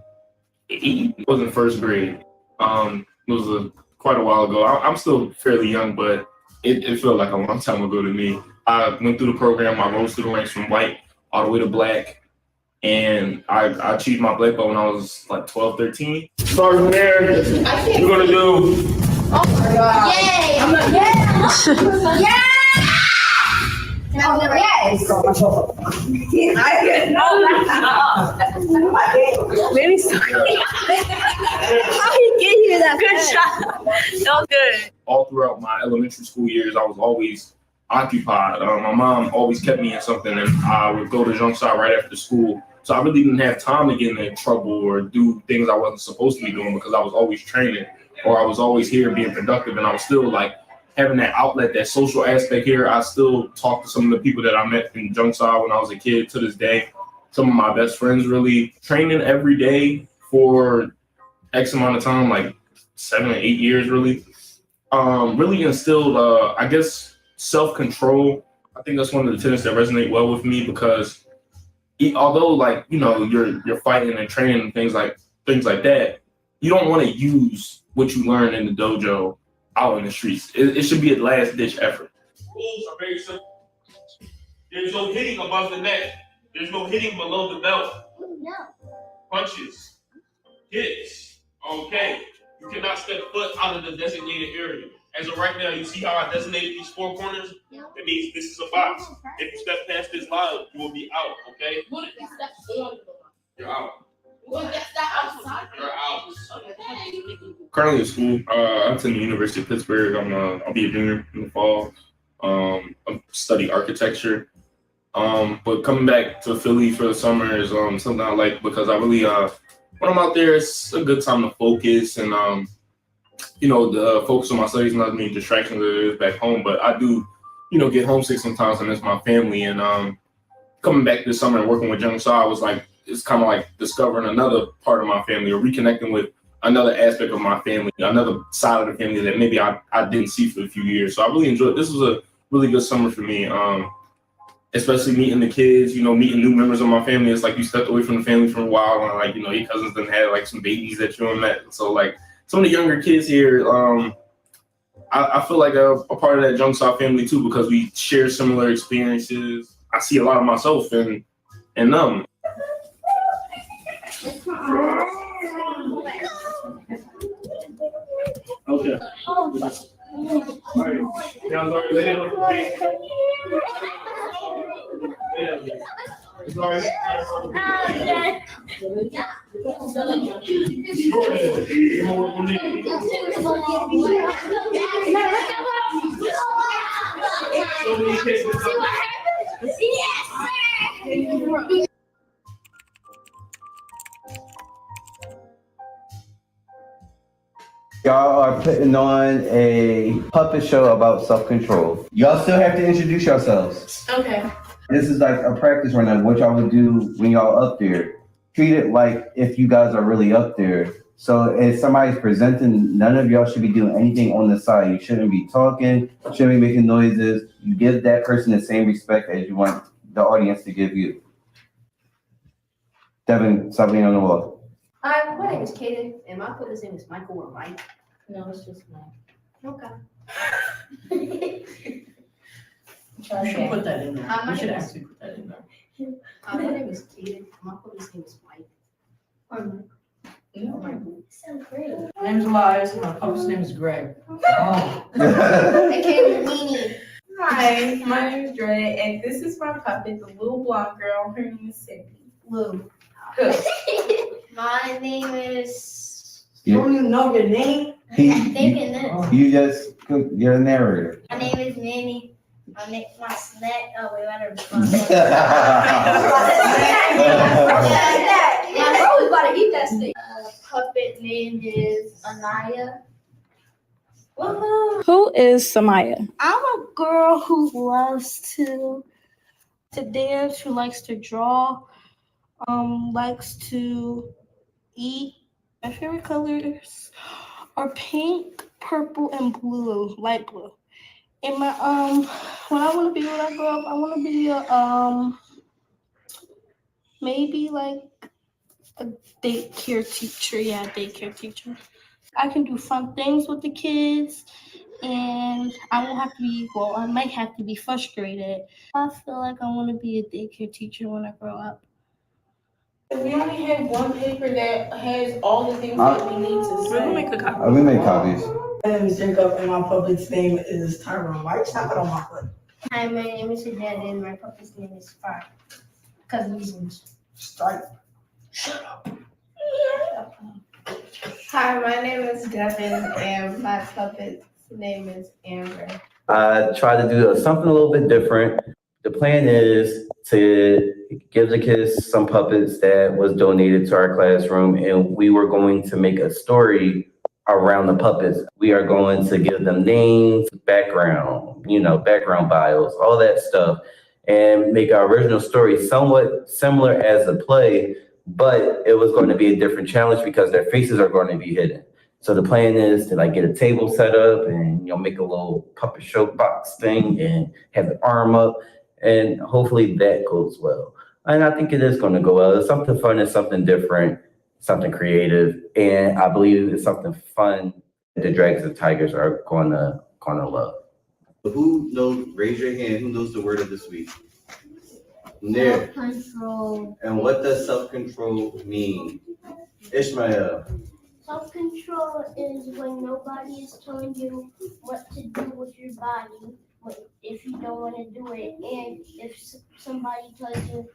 I was in first grade. It was quite a while ago. I'm still fairly young, but it felt like a long time ago to me. I went through the program. I rose through the ranks from white all the way to black. And I achieved my black belt when I was like 12, 13. Start from there. We're going to do... Oh my God. Yay! I'm like, yeah! Yeah! Yes! Maybe so. How he get here that good shot? That was good. All throughout my elementary school years, I was always occupied. My mom always kept me in something, and I would go to Junction right after school. So I really didn't have time to get in trouble or do things I wasn't supposed to be doing because I was always training, or I was always here being productive, and I was still like having that outlet, that social aspect here. I still talk to some of the people that I met in Junction when I was a kid to this day. Some of my best friends, really training every day for X amount of time, like 7 or 8 years, really. Really instilled, I guess, self-control. I think that's one of the tenets that resonate well with me because although, like, you know, you're fighting and training and things like that, you don't want to use what you learn in the dojo out in the streets. It should be a last-ditch effort. Rules are very simple. There's no hitting above the neck. There's no hitting below the belt. No. Punches, hits. Okay. You cannot step foot out of the designated area. As of right now, you see how I designated these 4 corners? That means this is a box. If you step past this line, you will be out, okay? What if you step on the line? You're out. What if that's outside? You're out. Currently in school, I'm attending the University of Pittsburgh. I'll be a junior in the fall. I study architecture. But coming back to Philly for the summer is something I like because I really when I'm out there, it's a good time to focus and the focus on my studies, not as many distractions as it is back home. But I do, get homesick sometimes and miss my family. And coming back this summer and working with Jung Sa, I was like, it's kind of like discovering another part of my family or reconnecting with another aspect of my family, another side of the family that maybe I didn't see for a few years. So I really enjoyed it. This was a really good summer for me. Especially meeting the kids, meeting new members of my family. It's like you stepped away from the family for a while and like, your cousins done had like some babies that you met. So like some of the younger kids here, I feel like a part of that Jung Sa family too, because we share similar experiences. I see a lot of myself in them. Okay. All right. Now, Lori, lay down for me. Lori. Y'all are putting on a puppet show about self-control. Y'all still have to introduce yourselves. Okay. This is like a practice run of what y'all would do when y'all up there. Treat it like if you guys are really up there. So if somebody's presenting, none of y'all should be doing anything on the side. You shouldn't be talking, shouldn't be making noises. You give that person the same respect as you want the audience to give you. Devin, something on the wall. Hi, my name is Kaden, and my pupil's name is Michael or Mike. No, it's just Mike. Okay. You should put that in there. My You should name is- actually put that in there. My name is Kaden. My pupil's name is Mike. Or Mike. No. Michael. So great. My name's Elias, my puppet's name is Greg. Okay, Nini. Hi, my name is Dre, and this is my puppet, the little blonde girl. Her name is Cindy. Lou. Good. My name is. You don't even know your name? Thinking this. You're a narrator. My name is Manny. My snack. Oh, wait, I don't Yeah, I was about to eat that steak. Puppet name is Anaya. Who is Samaya? I'm a girl who loves to dance, who likes to draw, likes to eat. My favorite colors are pink, purple, and blue, light blue. And my what I want to be when I grow up, I want to be a maybe like a daycare teacher. Yeah, daycare teacher. I can do fun things with the kids, and I won't have to be, well, I might have to be frustrated. I feel like I want to be a daycare teacher when I grow up. We only have one paper that has all the things that we need to say. We'll make a copy. We make copies. My name is Jacob, and my puppet's name is Tyrone. Why you snapping on my foot? Hi, my name is Dad, and my puppet's name is Fire. Because he's Strike. Shut up. Hi, my name is Devin, and my puppet's name is Amber. I try to do something a little bit different. The plan is to give the kids some puppets that was donated to our classroom, and we were going to make a story around the puppets. We are going to give them names, background, background bios, all that stuff, and make our original story somewhat similar as a play, but it was going to be a different challenge because their faces are going to be hidden. So the plan is to get a table set up and make a little puppet show box thing and have the arm up, and hopefully that goes well. And I think it is going to go well. It's something fun and something different, something creative, and I believe it's something fun that the Dragons and Tigers are gonna love. Who knows? Raise your hand. Who knows the word of this week? There. Self-control. And what does self-control mean? Ishmael. Self-control control is when nobody is telling you what to do with your body, if you don't want to do it, and if somebody tells you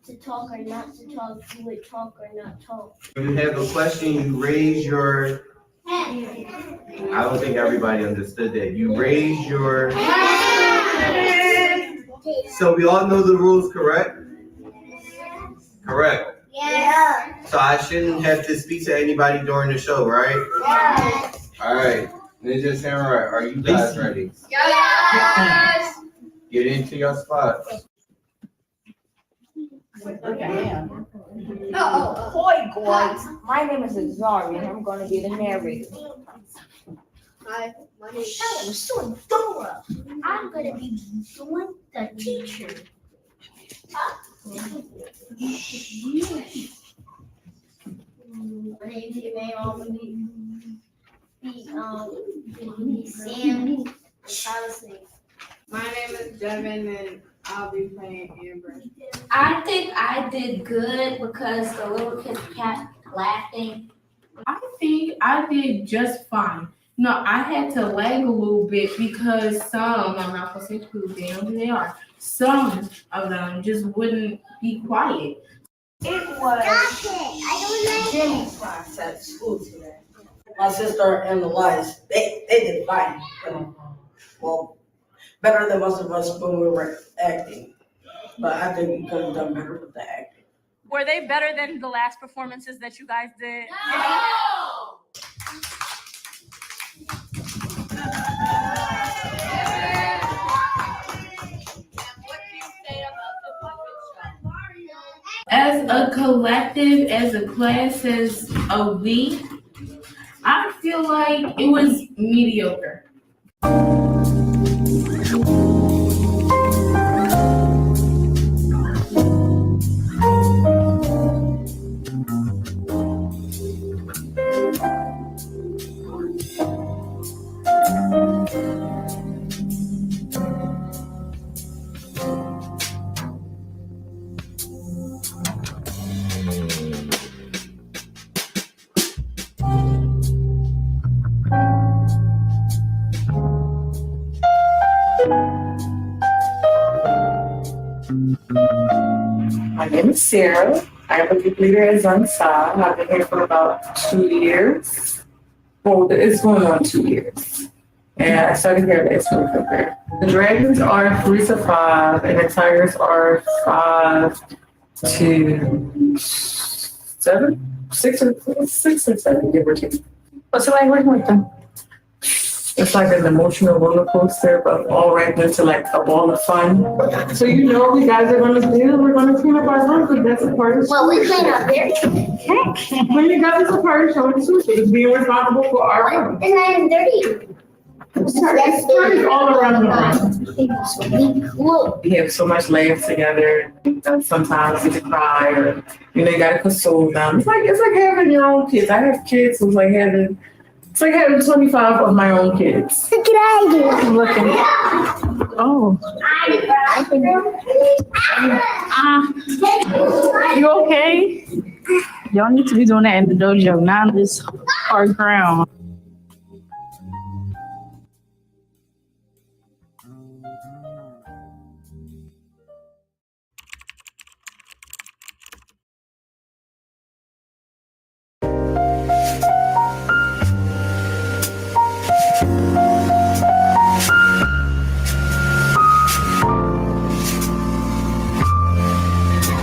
to talk or not to talk, you would talk or not talk. When you have a question, you raise your, I don't think everybody understood that. You raise your, so we all know the rules, correct? Correct. Yeah. So I shouldn't have to speak to anybody during the show, right? Yeah. All right. Ninja Samurai, are you guys ready? Yes. Get into your spots. Hi guys, my name is Azari and I'm going to be the narrator. Hi, my name is Dora. I'm gonna be doing the teacher. My name is May. I'm gonna be Sam. My name is Devin and I'll be playing Amber. I think I did good because the little kids kept laughing. I think I did just fine. No, I had to lag a little bit because some, I'm not gonna say who, they know who they are. Some of them just wouldn't be quiet. It was Jimmy's class at school today. My sister and the lies, they did fine. Well, better than most of us when we were acting. But I think we could have done better with the acting. Were they better than the last performances that you guys did? No! As a collective, as a class, as a we, I feel like it was mediocre. My name is Sarah. I am a group leader at Zungsha. I've been here for about 2 years. Well, it's going on 2 years. And I started here last November. The Dragons are 3 to 5, and the Tigers are 5 to 7, 6 or 7, give or take. What's it like working with them? It's like an emotional roller coaster, but all wrapped into like a ball of fun. So you know what you guys are gonna do? We're gonna clean up our room because that's a part of Well, we clean up there. When you guys are a part of showing sushi, it's being responsible for our room. It's not even dirty. It's all around the room. We have so much laughs together. Sometimes you can cry, or you gotta console them. It's like having your own kids. I have kids, so it's like having 25 of my own kids. Look at I I'm looking. Oh. You okay? Y'all need to be doing that in the dojo, not on this hard ground.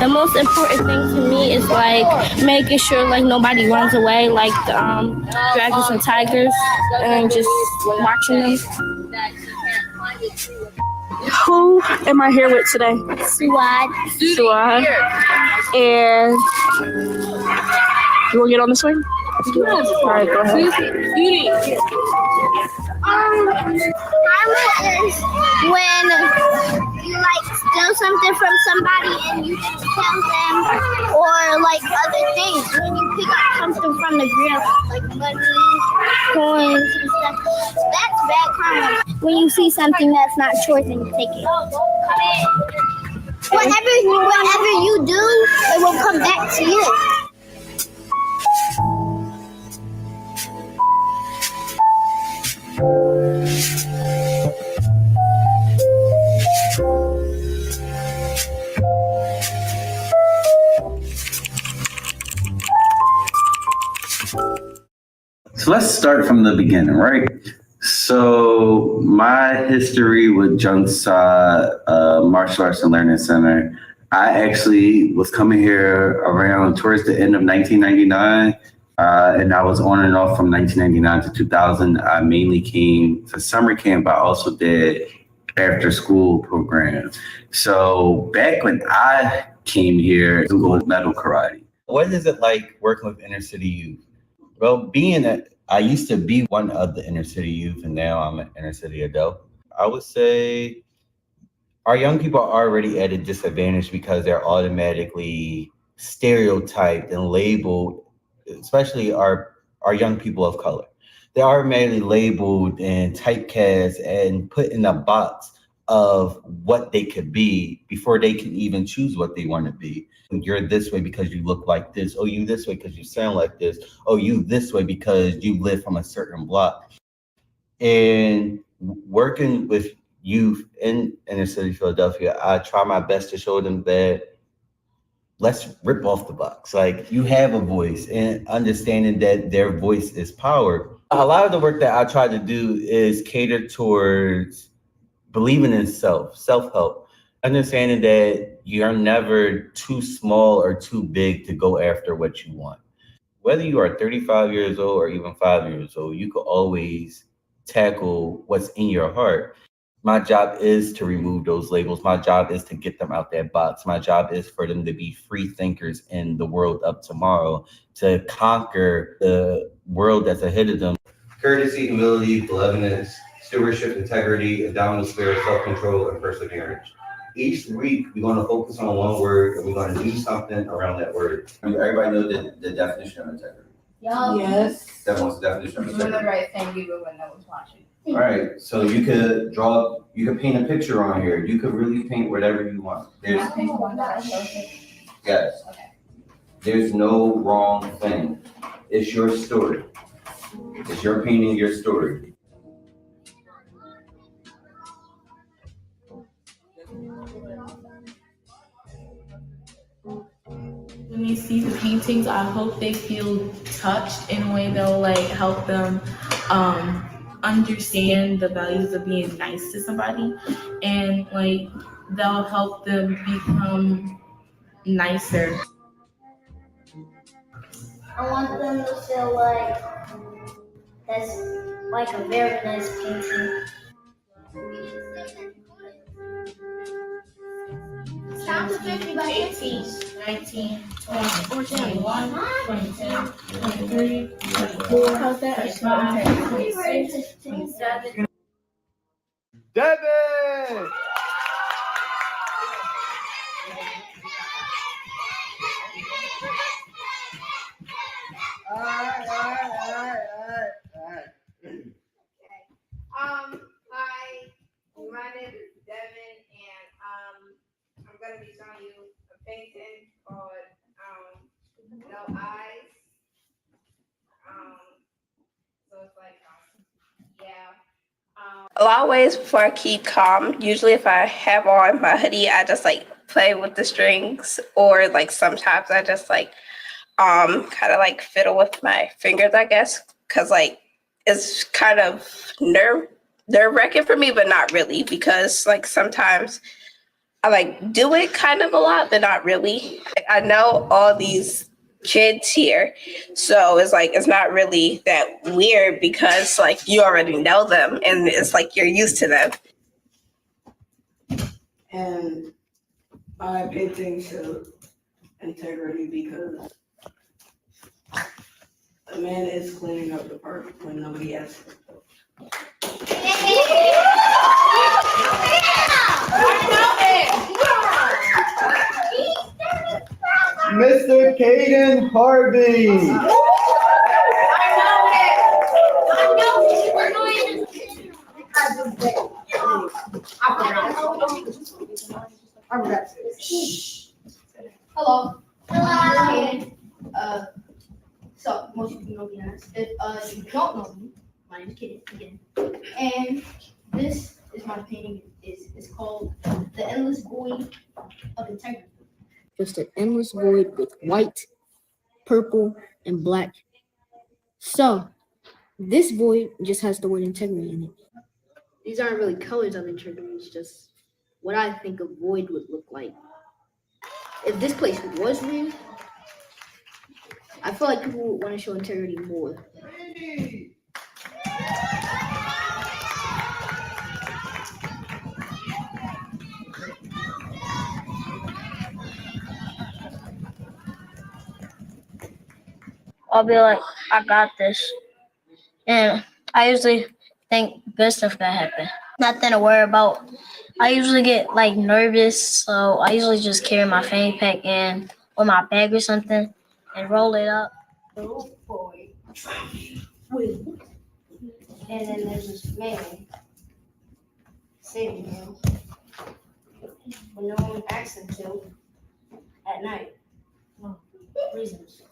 The most important thing to me is like making sure like nobody runs away, like dragons and tigers, and just watching them. Who am I here with today? Suad. And you want to get on the swing? All right, go ahead. Beauty. Karma is when you like steal something from somebody and you tell them, or like other things. When you pick up something from the ground, like money, coins, and stuff, that's bad karma. When you see something that's not yours and you take it. Whatever you do, it will come back to you. So let's start from the beginning, right? So my history with Jungsa Martial Arts and Learning Center, I actually was coming here around towards the end of 1999. And I was on and off from 1999 to 2000. I mainly came for summer camp. I also did after school programs. So back when I came here, it was metal karate. What is it like working with inner city youth? Well, being that I used to be one of the inner city youth and now I'm an inner city adult, I would say our young people are already at a disadvantage because they're automatically stereotyped and labeled, especially our young people of color. They're automatically labeled and typecast and put in a box of what they could be before they can even choose what they want to be. You're this way because you look like this. Oh, you this way because you sound like this. Oh, you this way because you live from a certain block. And working with youth in inner city Philadelphia, I try my best to show them that let's rip off the box. Like, you have a voice, and understanding that their voice is power. A lot of the work that I try to do is cater towards believing in self-help, understanding that you're never too small or too big to go after what you want. Whether you are 35 years old or even 5 years old, you could always tackle what's in your heart. My job is to remove those labels. My job is to get them out that box. My job is for them to be free thinkers in the world of tomorrow, to conquer the world that's ahead of them. Courtesy, humility, benevolence, stewardship, integrity, a dominant spirit, self-control, and perseverance. Each week, we're going to focus on one word, and we're going to do something around that word. Everybody know the definition of integrity? Yes. That was the definition of Doing the integrity. right thing even when no one's watching. All right, so you could paint a picture on here. You could really paint whatever you want. Yes. There's no wrong thing. It's your story. It's your painting your story. When they see the paintings, I hope they feel touched in a way that'll like help them understand the values of being nice to somebody, and like that'll help them become nicer. I want them to feel like that's like a very nice painting. Count to 50 by 18. 19, 20, 21, 22, 23, 24, 25, 26, 27. Devin! All right. Hi, my name is Devin, and I'm gonna be showing you a painting called No Eyes. So it's like A lot of ways before I keep calm. Usually if I have on my hoodie, I just like play with the strings, or like sometimes I just like kind of like fiddle with my fingers, I guess, because like it's kind of nerve-wracking for me, but not really, because like sometimes I like do it kind of a lot, but not really. Like, I know all these kids here, so it's like it's not really that weird because like you already know them and it's like you're used to them. And I pay things to integrity because a man is cleaning up the park when nobody asks him. Mr. Caden Harvey. Hello. So most of you know me as. If you don't know me, my name is Kaden again. And this is my painting. It's called The Endless Void of Integrity. Just an endless void with white, purple, and black So this void just has the word integrity in it. These aren't really colors of integrity. It's just what I think a void would look like. If this place was real, I feel like people would want to show integrity more. I'll be like, I got this. And I usually think good stuff gonna happen. Nothing to worry about. I usually get like nervous, so I usually just carry my fanny pack in or my bag or something and roll it up. Oh boy. Wait. And then there's this man saving him when no one asked him to at night. Well, reasons.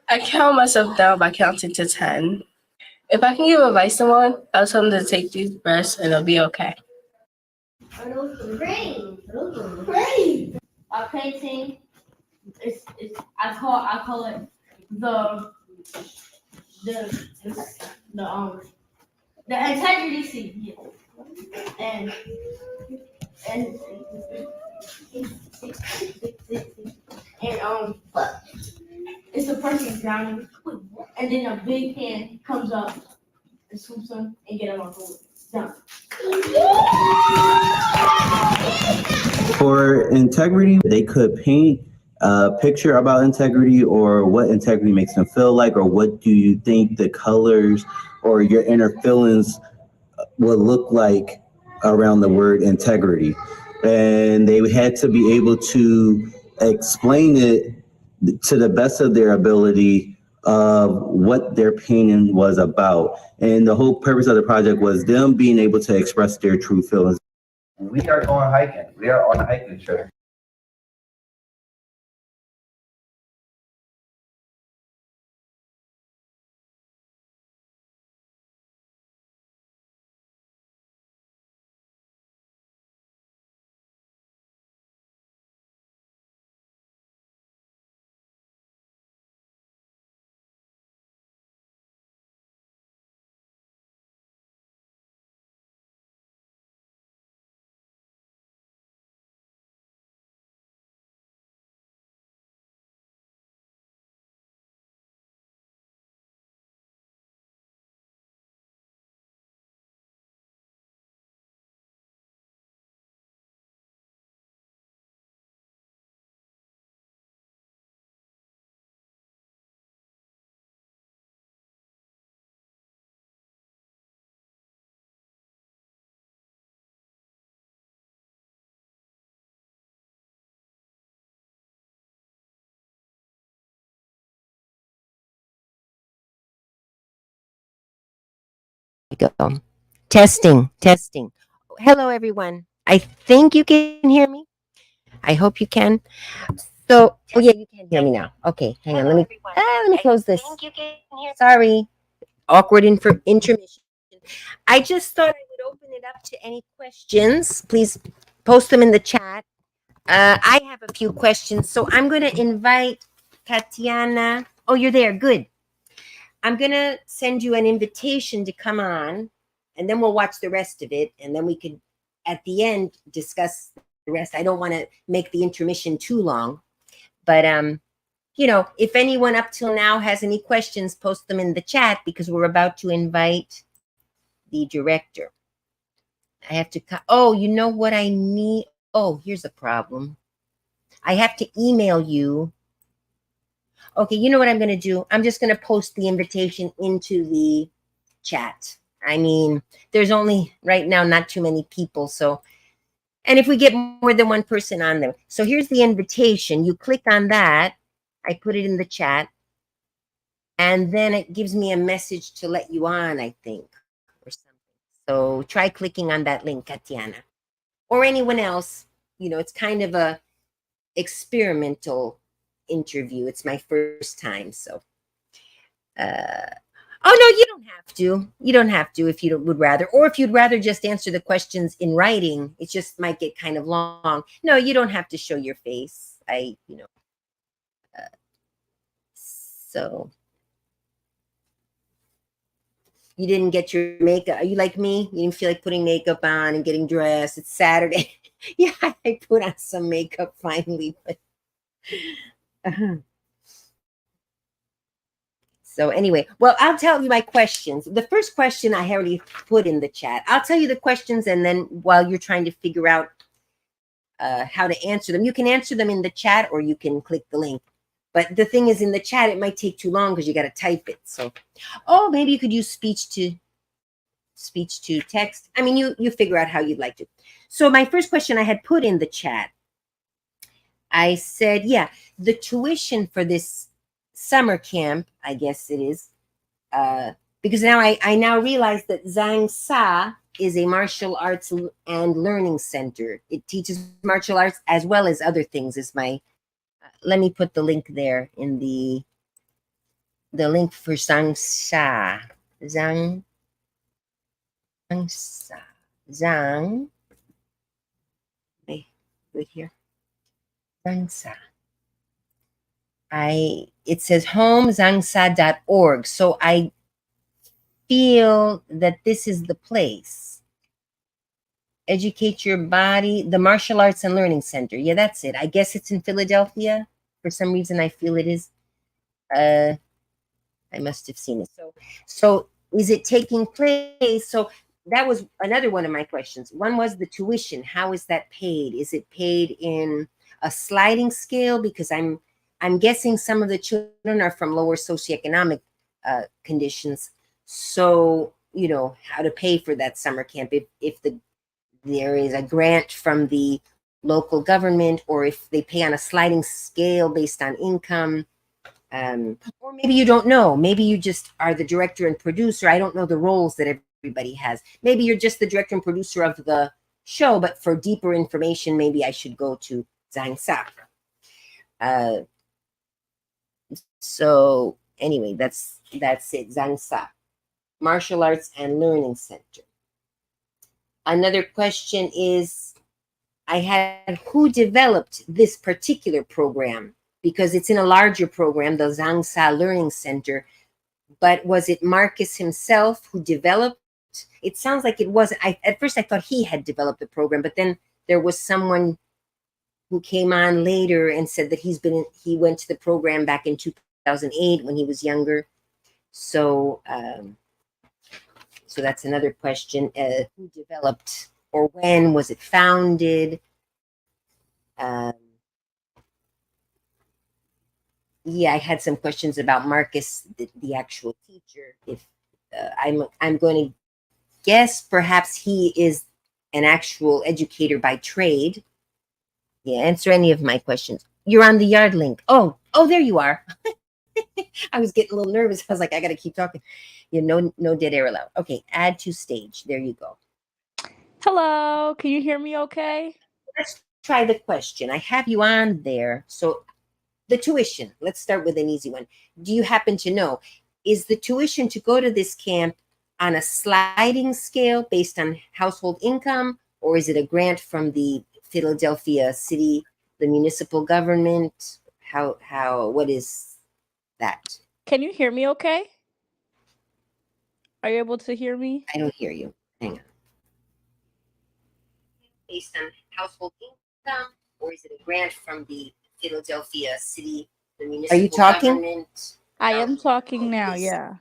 I count myself down by counting to 10. If I can give advice to someone, I'll tell them to take these breaths and it'll be okay. Great. Our painting is I call it the integrity seat. Yeah. And it's the person drowning, and then a big hand comes up and swoops him and get him off the down. For integrity, they could paint a picture about integrity or what integrity makes them feel like, or what do you think the colors or your inner feelings would look like around the word integrity. And they had to be able to explain it to the best of their ability of what their painting was about. And the whole purpose of the project was them being able to express their true feelings. We are going hiking. We are on a hiking trip. Go. Testing. Hello, everyone. I think you can hear me. I hope you can. So, oh yeah, you can hear me now. Okay, hang on. Let me close this. Sorry. Awkward intermission. I just thought I would open it up to any questions. Please post them in the chat. I have a few questions, so I'm going to invite Tatiana. Oh, you're there. Good. I'm going to send you an invitation to come on, and then we'll watch the rest of it, and then we could, at the end, discuss the rest. I don't want to make the intermission too long, but, you know, if anyone up till now has any questions, post them in the chat because we're about to invite the director. I have to, oh, you know what I need? Oh, here's a problem. I have to email you. Okay, you know what I'm going to do? I'm just going to post the invitation into the chat. I mean, there's only right now not too many people. So, and if we get more than one person on there. So here's the invitation. You click on that. I put it in the chat. And then it gives me a message to let you on, I think, or something. So try clicking on that link, Tatiana. Or anyone else. You know, it's kind of a experimental interview. It's my first time, so. Oh no, you don't have to. You don't have to if you would rather, or if you'd rather just answer the questions in writing. It just might get kind of long. No, you don't have to show your face. So you didn't get your makeup. Are you like me? You didn't feel like putting makeup on and getting dressed. It's Saturday. Yeah, I put on some makeup finally, but. So anyway, well, I'll tell you my questions. The first question I already put in the chat. I'll tell you the questions, and then while you're trying to figure out how to answer them, you can answer them in the chat or you can click the link. But the thing is, in the chat, it might take too long because you got to type it. So, oh, maybe you could use speech to text. I mean, you figure out how you'd like to. So my first question I had put in the chat. I said, yeah, the tuition for this summer camp, I guess it is, because now I now realize that Zhang Sa is a martial arts and learning center. It teaches martial arts as well as other things. Is my let me put the link there in the link for Zhang Sa. Zhang Sa. Zhang. Wait here. Zhang Sa. It says homezhangsa.org. So I feel that this is the place. Educate Your Body, the Martial Arts and Learning Center. Yeah, that's it. I guess it's in Philadelphia. For some reason, I feel it is. I must have seen it. So is it taking place? So that was another one of my questions. One was the tuition. How is that paid? Is it paid in a sliding scale? Because I'm guessing some of the children are from lower socioeconomic conditions. So, you know, how to pay for that summer camp, if there is a grant from the local government, or if they pay on a sliding scale based on income. Or maybe you don't know. Maybe you just are the director and producer. I don't know the roles that everybody has. Maybe you're just the director and producer of the show, but for deeper information, maybe I should go to Zhang Sa. So anyway, that's it. Zhang Sa, Martial Arts and Learning Center. Another question is, I had who developed this particular program, because it's in a larger program, the Zhang Sa Learning Center. But was it Marcus himself who developed? It sounds like it wasn't. At first I thought he had developed the program, but then there was someone who came on later and said that he went to the program back in 2008 when he was younger. So so that's another question. Who developed, or when was it founded? Yeah, I had some questions about Marcus, the actual teacher. If I'm going to guess perhaps he is an actual educator by trade. Yeah, answer any of my questions. You're on the Yard link. Oh, there you are. I was getting a little nervous. I was like, I got to keep talking. Yeah, no dead air allowed. Okay, add to stage. There you go. Hello, can you hear me okay? Let's try the question. I have you on there. So the tuition, let's start with an easy one. Do you happen to know, is the tuition to go to this camp on a sliding scale based on household income, or is it a grant from the Philadelphia city, the municipal government? What is that? Can you hear me okay? Are you able to hear me? I don't hear you. Hang on. Based on household income, or is it a grant from the Philadelphia city, the municipal Are you talking? government? I am talking now, yeah.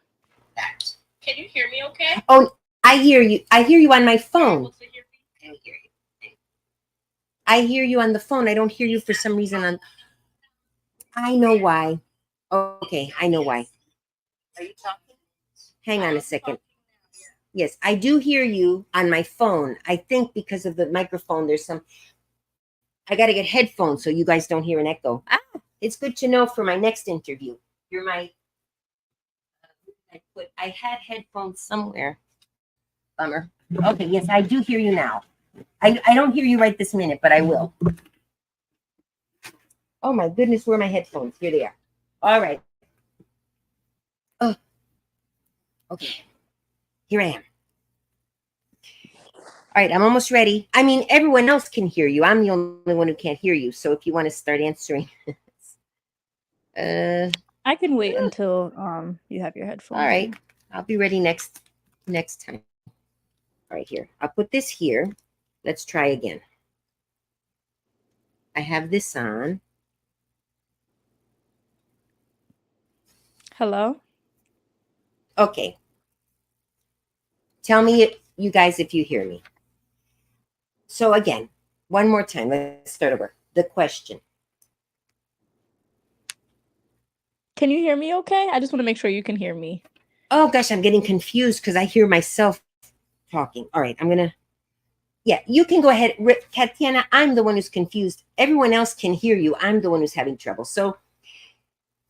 That. Can you hear me okay? Oh, I hear you. I hear you on my phone. I don't hear you. I hear you on the phone. I don't hear you for some reason on. I know why. Okay, I know why. Are you talking? Hang on a second. Yes, I do hear you on my phone. I think because of the microphone, there's some. I got to get headphones so you guys don't hear an echo. It's good to know for my next interview. You're my. I had headphones somewhere. Bummer. Okay, yes, I do hear you now. I don't hear you right this minute, but I will. Oh my goodness, where are my headphones? Here they are. All right. Oh, okay. Here I am. All right, I'm almost ready. I mean, everyone else can hear you. I'm the only one who can't hear you. So if you want to start answering. I can wait until you have your headphones. All right. in. I'll be ready next time. All right, here. I'll put this here. Let's try again. I have this on. Hello? Okay. Tell me, you guys, if you hear me. So again, one more time. Let's start over. The question. Can you hear me okay? I just want to make sure you can hear me. Oh gosh, I'm getting confused because I hear myself talking. All right, I'm gonna. Yeah, you can go ahead, Tatiana. I'm the one who's confused. Everyone else can hear you. I'm the one who's having trouble. So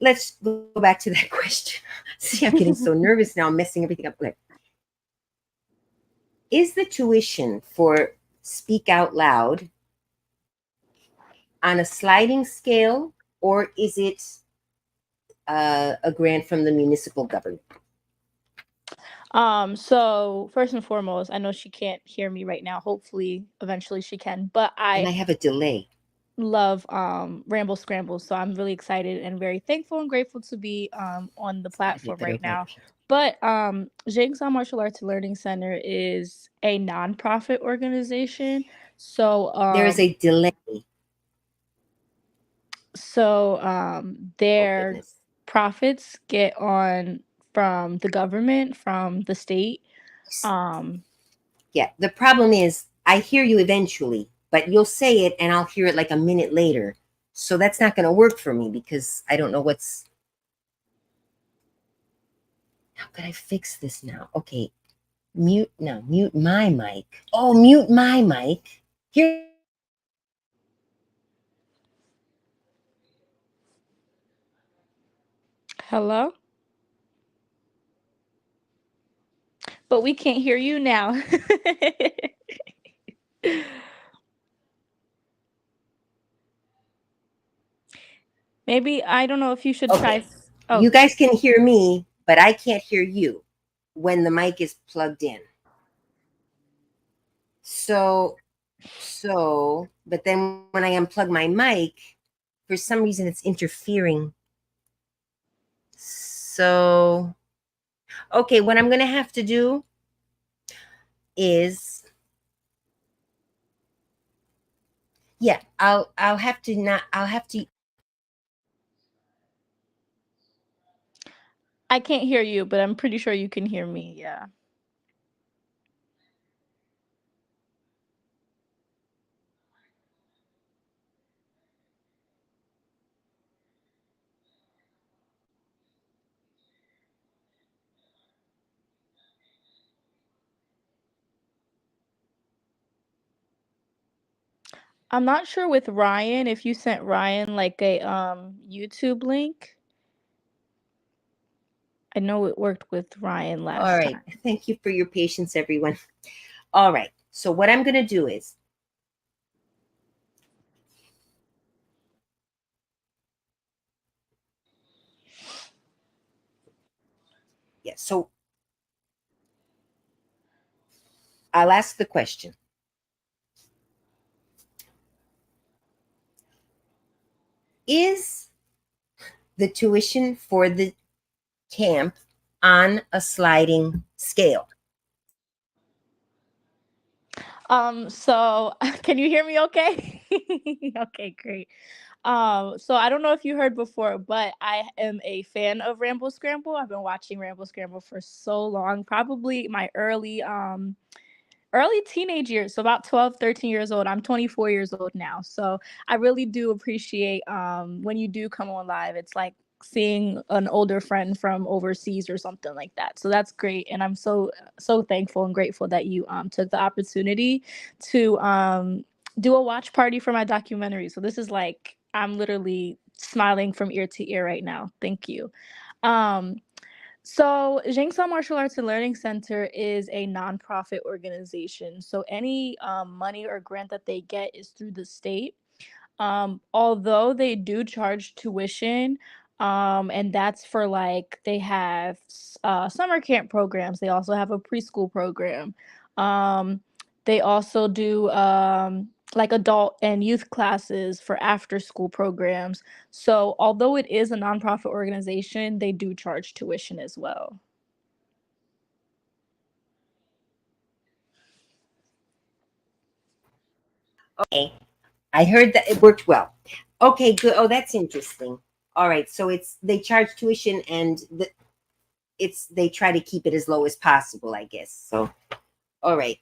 let's go back to that question. See, I'm getting so nervous now. I'm messing everything up. Okay. Is the tuition for Speak Out Loud on a sliding scale, or is it a grant from the municipal government? So first and foremost, I know she can't hear me right now. Hopefully, eventually she can. But And I I have a delay. love Ramble Scramble, so I'm really excited and very thankful and grateful to be on the platform right now. But Jigsaw Martial Arts Learning Center is a nonprofit organization. So There is a delay. their profits get on from the government, from the state. Yeah, the problem is I hear you eventually, but you'll say it and I'll hear it like a minute later. So that's not going to work for me because I don't know what's. How could I fix this now? Okay, mute my mic. Oh, mute my mic. Here. Hello? But we can't hear you now. Maybe I don't know if you should try. Oh, You guys can hear me, but I can't hear you when the mic is plugged in. So, but then when I unplug my mic, for some reason it's interfering. So, okay, what I'm going to have to do is, yeah, I'll have to. I can't hear you, but I'm pretty sure you can hear me. Yeah. I'm not sure with Ryan if you sent Ryan like a YouTube link. I know it worked with Ryan last All right. time. Thank you for your patience, everyone. All right. So what I'm going to do is, yeah, so I'll ask the question. Is the tuition for the camp on a sliding scale? So can you hear me okay? Okay, great. So I don't know if you heard before, but I am a fan of Ramble Scramble. I've been watching Ramble Scramble for so long, probably my early teenage years, so about 12, 13 years old. I'm 24 years old now. So I really do appreciate when you do come on live. It's like seeing an older friend from overseas or something like that. So that's great. And I'm so thankful and grateful that you took the opportunity to do a watch party for my documentary. So this is like, I'm literally smiling from ear to ear right now. Thank you. So Jigsaw Martial Arts and Learning Center is a nonprofit organization. So any money or grant that they get is through the state. Although they do charge tuition, and that's for like they have summer camp programs. They also have a preschool program. Um, they also do like adult and youth classes for after school programs. So although it is a nonprofit organization, they do charge tuition as well. Okay. I heard that it worked well. Okay, good. Oh, that's interesting. All right. So it's they charge tuition and they try to keep it as low as possible, I guess. So all right.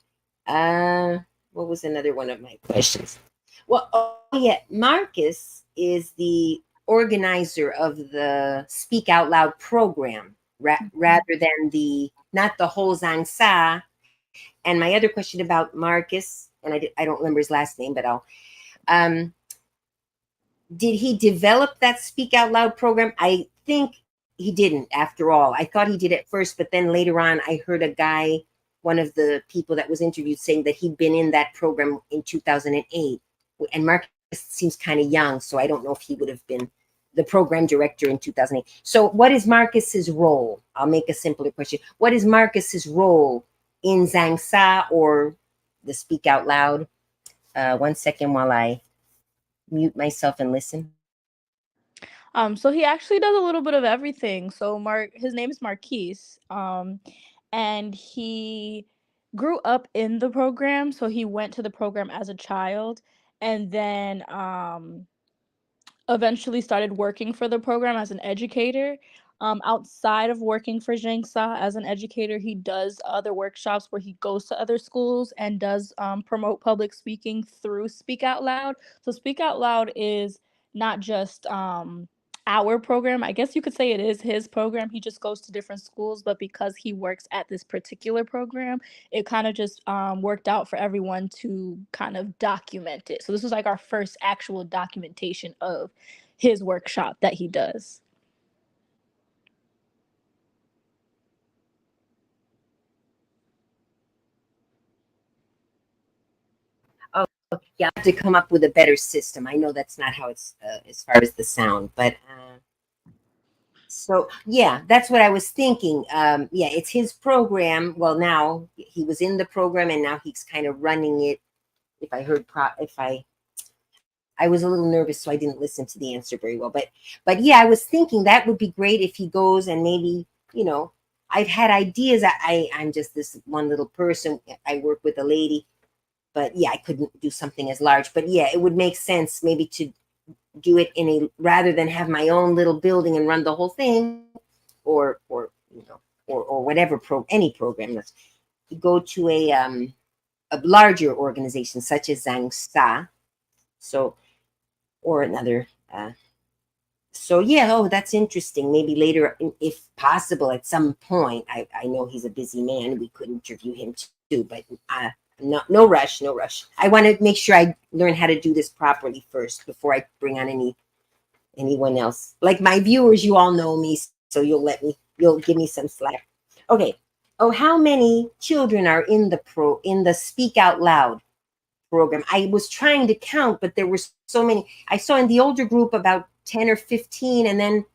What was another one of my questions? Well, oh yeah, Marcus is the organizer of the Speak Out Loud program rather than not the whole Zangsa. And my other question about Marcus, and I don't remember his last name, but did he develop that Speak Out Loud program? I think he didn't after all. I thought he did at first, but then later on I heard a guy, one of the people that was interviewed, saying that he'd been in that program in 2008. And Marcus seems kind of young, so I don't know if he would have been the program director in 2008. So what is Marcus's role? I'll make a simpler question. What is Marcus's role in Zangsa or the Speak Out Loud? 1 second while I mute myself and listen. So he actually does a little bit of everything. So his name is Marquise. And he grew up in the program. So he went to the program as a child and then eventually started working for the program as an educator. Outside of working for Zhengsa as an educator, he does other workshops where he goes to other schools and does promote public speaking through Speak Out Loud. So Speak Out Loud is not just our program. I guess you could say it is his program. He just goes to different schools, but because he works at this particular program, it kind of just worked out for everyone to kind of document it. So this was like our first actual documentation of his workshop that he does. Oh, yeah, I have to come up with a better system. I know that's not how it's as far as the sound, but so yeah, that's what I was thinking. Yeah, it's his program. Well, now he was in the program and now he's kind of running it. If I heard I was a little nervous, so I didn't listen to the answer very well. But yeah, I was thinking that would be great if he goes and maybe, I've had ideas. I'm just this one little person. I work with a lady, but yeah, I couldn't do something as large. But yeah, it would make sense maybe to do it rather than have my own little building and run the whole thing, or whatever any program. Let's go to a larger organization such as Zangsa. So, or another. So yeah, oh, that's interesting. Maybe later, if possible, at some point. I know he's a busy man. We could interview him too, but no rush, no rush. I want to make sure I learn how to do this properly first before I bring on anyone else. Like my viewers, you all know me, so you'll give me some slack. Okay. Oh, how many children are in the Speak Out Loud program? I was trying to count, but there were so many. I saw in the older group about 10 or 15, and then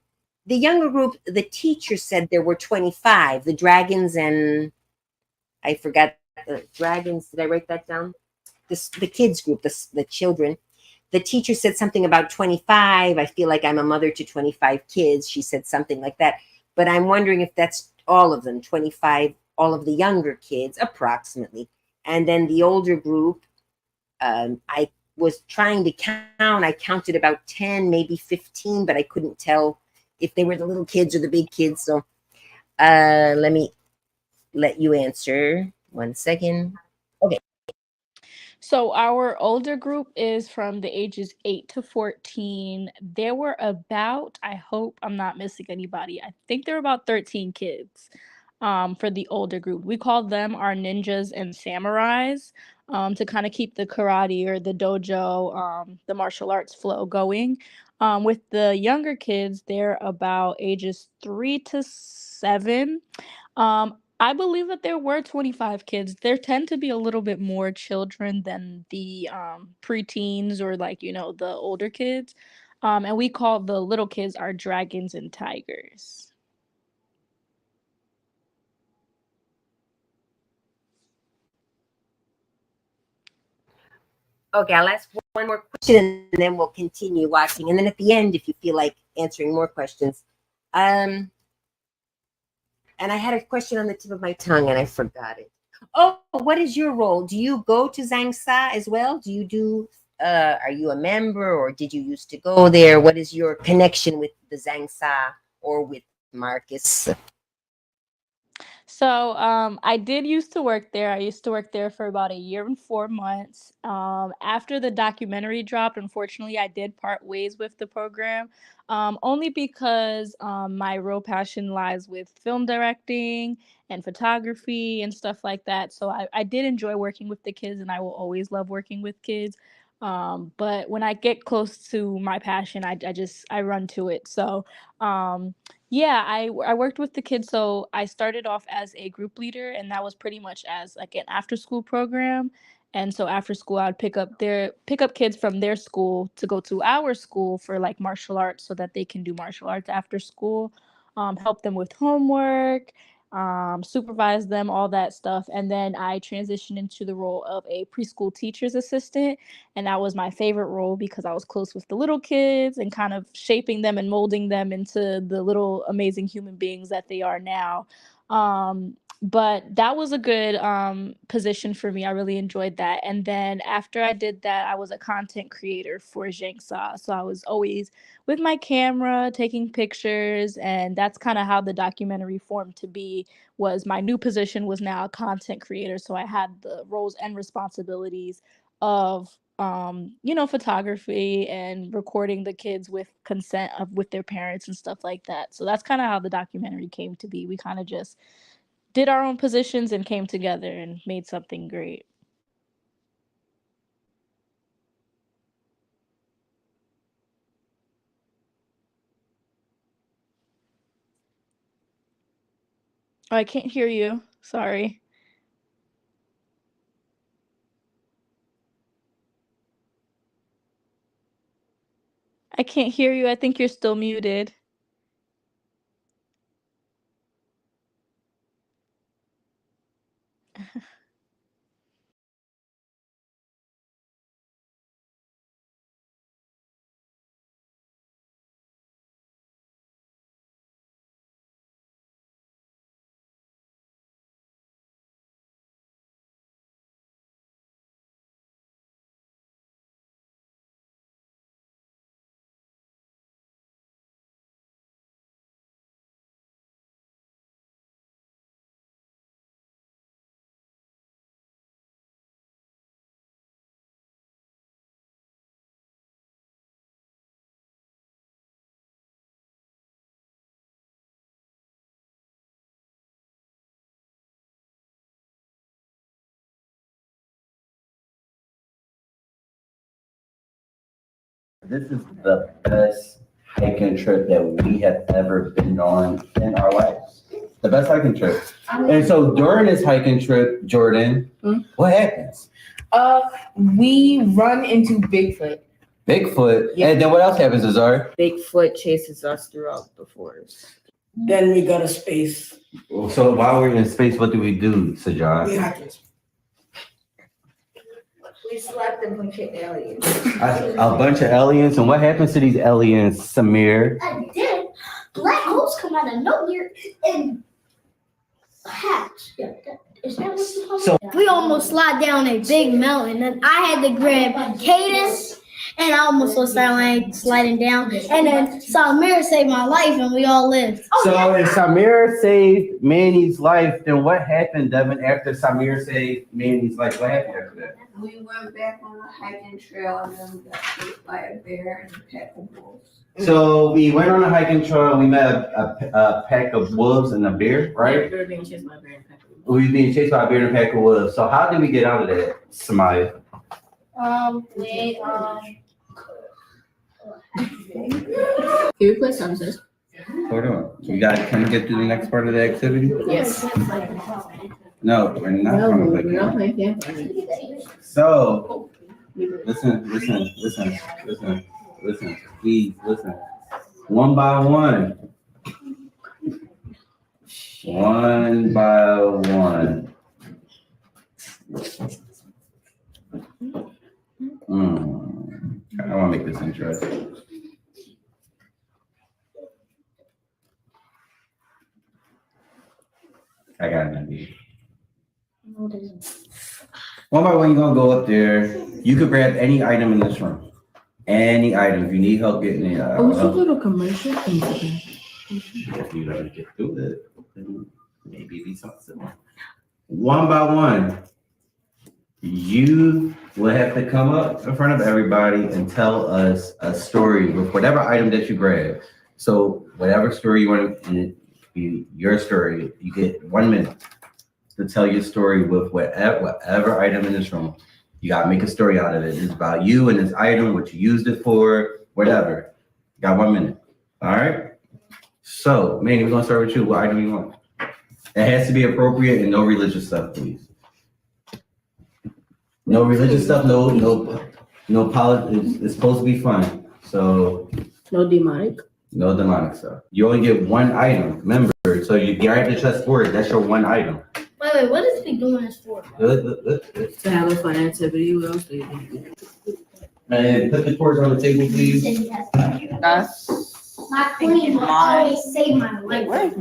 the younger group, the teacher said there were 25. The dragons and I forgot the dragons. Did I write that down? The kids group, the children. The teacher said something about 25. I feel like I'm a mother to 25 kids. She said something like that. But I'm wondering if that's all of them, 25, all of the younger kids, approximately. And then the older group, I was trying to count. I counted about 10, maybe 15, but I couldn't tell if they were the little kids or the big kids. So let me let you answer. 1 second. Okay. So our older group is from the ages 8 to 14. There were about, I hope I'm not missing anybody, I think there were about 13 kids for the older group. We call them our ninjas and samurais to kind of keep the karate or the dojo, the martial arts flow going. With the younger kids, they're about ages 3 to 7. I believe that there were 25 kids. There tend to be a little bit more children than the preteens or like, the older kids. And we call the little kids our dragons and tigers. Okay, I'll ask one more question and then we'll continue watching. And then at the end, if you feel like answering more questions. And I had a question on the tip of my tongue and I forgot it. Oh, what is your role? Do you go to Zangsa as well? Do you do, are you a member or did you used to go there? What is your connection with the Zangsa or with Marcus? So I did used to work there. I used to work there for about a year and 4 months. After the documentary dropped, unfortunately, I did part ways with the program, only because my real passion lies with film directing and photography and stuff like that. So I did enjoy working with the kids, and I will always love working with kids. But when I get close to my passion, I run to it. So yeah, I worked with the kids. So I started off as a group leader, and that was pretty much as like an after school program. And so after school, I'd pick up kids from their school to go to our school for like martial arts, so that they can do martial arts after school, help them with homework, supervise them, all that stuff. And then I transitioned into the role of a preschool teacher's assistant. And that was my favorite role because I was close with the little kids and kind of shaping them and molding them into the little amazing human beings that they are now. But that was a good position for me. I really enjoyed that. And then after I did that, I was a content creator for Zhangsa. So I was always with my camera taking pictures, and that's kind of how the documentary formed to be. Was my new position was now a content creator, so I had the roles and responsibilities of photography and recording the kids with consent of with their parents and stuff like that. So that's kind of how the documentary came to be. We kind of just did our own positions and came together and made something great. Oh, I can't hear you. Sorry. I can't hear you. I think you're still muted. This is the best hiking trip that we have ever been on in our lives. The best hiking trip. And so during this hiking trip, Jordan, what happens? We run into Bigfoot. Bigfoot? Yeah. And then what else happens, Azar? Bigfoot chases us throughout the forest. Then we go to space. So while we're in space, what do we do, Sajad? We have to. We slapped a bunch of aliens. A bunch of aliens? And what happens to these aliens, Samir? I did. Black holes come out of nowhere and hatch. Yeah, is that what you call So- it? We almost slid down a big mountain, and I had to grab Cadence, and I almost was sliding down. And then Samir saved my life, and we all lived. So if Samir saved Manny's life, then what happened, Devin, after Samir saved Manny's life? What happened after that? We went back on the hiking trail and then we got chased by a bear and a pack of wolves. So we went on a hiking trail and we met a pack of wolves and a bear, right? We were being chased by a bear and a pack of wolves. We were being chased by a bear and a pack of wolves. So how did we get out of that, Samaya? Can we play Sunset? Can hold on. You guys can get through the next part of the activity? Yes. No, we're not gonna play games. So, listen, please listen. One by one. One by one. I want to make this interesting. I got an idea. One by one, you're gonna go up there. You could grab any item in this room. Any item. If you need help getting it. Oh, we should do the commercial. If you let me get through it, then maybe it'd be something similar. One by one, you will have to come up in front of everybody and tell us a story with whatever item that you grab. So whatever story you want to be your story, you get 1 minute to tell your story with whatever item in this room. You gotta make a story out of it. It's about you and this item, what you used it for, whatever. You got 1 minute. All right. So, Manny, we're gonna start with you. What item you want? It has to be appropriate and no religious stuff, please. No religious stuff. No politics. It's supposed to be fun. So. No demonic. No demonic stuff. You only get one item. Remember, so you grab the chessboard. That's your one item. Wait, what is we doing this for? To have a fun activity. What else do you do? And put the chords on the table, please. My queen will always save my life.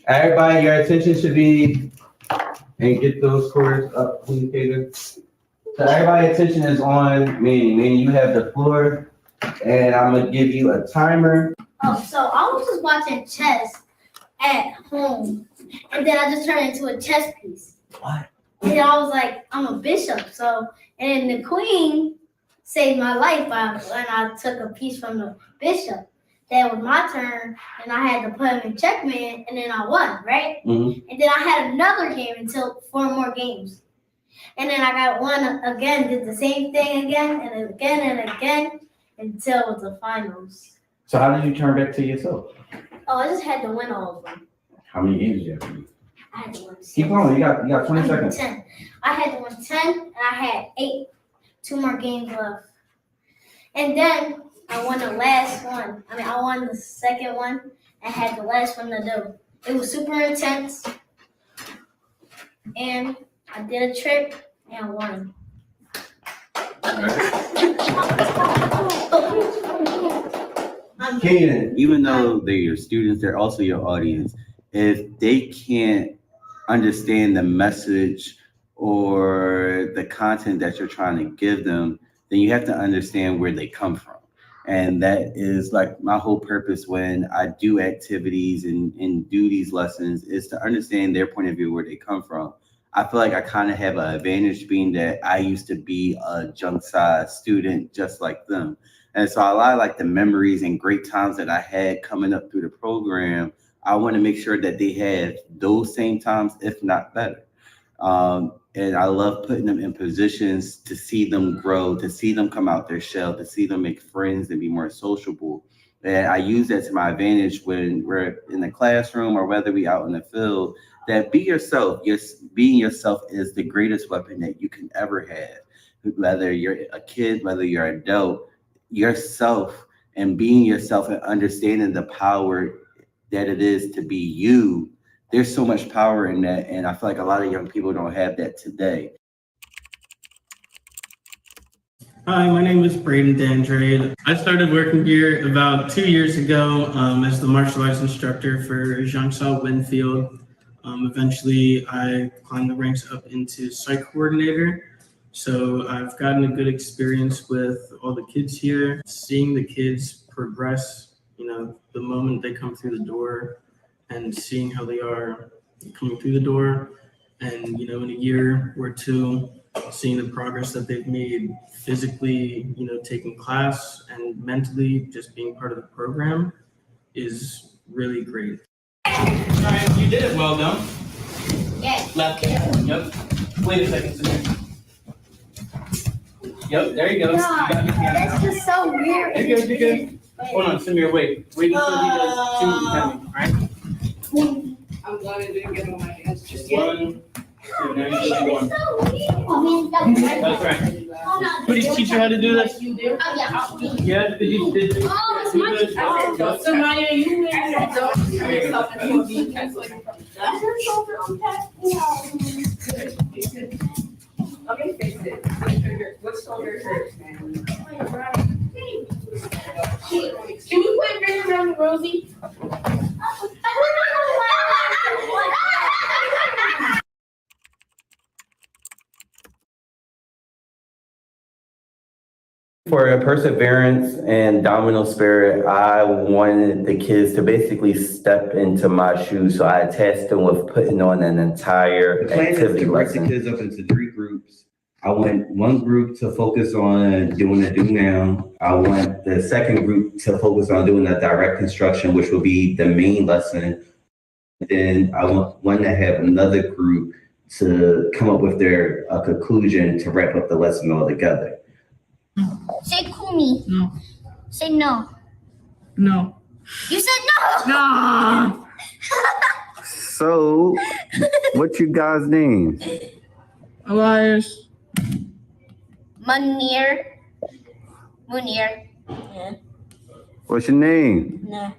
Everybody, your attention should be, and get those chords up, please, Kaden. So everybody's attention is on me. Meaning you have the floor, and I'm gonna give you a timer. Oh, so I was just watching chess at home, and then I just turned into a chess piece. What? And I was like, I'm a bishop, so, and the queen saved my life when I took a piece from the bishop. That was my turn, and I had to put him in checkmate, and then I won, right? Mm-hmm. And then I had another game until 4 more games. And then I got one again, did the same thing again, and again, until it was the finals. So how did you turn back to yourself? Oh, I just had to win all of them. How many games did you have to win? I had to win 6. Keep going. You got 20 seconds. 10. I had to win 10, and I had 8. 2 more games left. And then I won the last one. I won the second one and had the last one to do. It was super intense. And I did a trick and won. Kaden, even though they're your students, they're also your audience. If they can't understand the message or the content that you're trying to give them, then you have to understand where they come from. And that is like my whole purpose when I do activities and do these lessons is to understand their point of view, where they come from. I feel like I kind of have an advantage being that I used to be a junk science student just like them. And so a lot of like the memories and great times that I had coming up through the program, I want to make sure that they have those same times, if not better. And I love putting them in positions to see them grow, to see them come out their shell, to see them make friends and be more sociable. And I use that to my advantage when we're in the classroom or whether we out in the field, that be yourself. Being yourself is the greatest weapon that you can ever have. Whether you're a kid, whether you're an adult, yourself and being yourself and understanding the power that it is to be you. There's so much power in that, and I feel like a lot of young people don't have that today. Hi, my name is Braden Dandrade. I started working here about 2 years ago as the martial arts instructor for Jiangsha Winfield. Eventually, I climbed the ranks up into site coordinator. So I've gotten a good experience with all the kids here, seeing the kids progress, the moment they come through the door, and seeing how they are coming through the door, and in a year or two, seeing the progress that they've made physically, taking class, and mentally just being part of the program is really great. All right, you did it well done. Yes. Left hand. Yep. Wait a second, Samir. Yep, there you go. God, that's just so weird. You're good, you're good. Hold on, Samir, wait. Wait until he does two counting, alright? I'm glad I didn't get on my hands just yet. 1, 2, now you do 1. That's right. Who did you teach you how to do this? You do? Yeah, did you do this? So Maya, you win. Okay, fix it. What shoulder hurts, man? Can we play Ring Around the Rosie? For perseverance and domino spirit, I wanted the kids to basically step into my shoes. So I tasked them with putting on an entire The plan is activity to break the lesson. kids up into 3 groups. I want one group to focus on doing the do now. I want the second group to focus on doing the direct construction, which will be the main lesson. Then I want one to have another group to come up with their conclusion to wrap up the lesson all together. Say Kumi. No. Say no. No. You said no. No. So, what's your guys' name? Elias. Munir. Yeah. What's your name? No.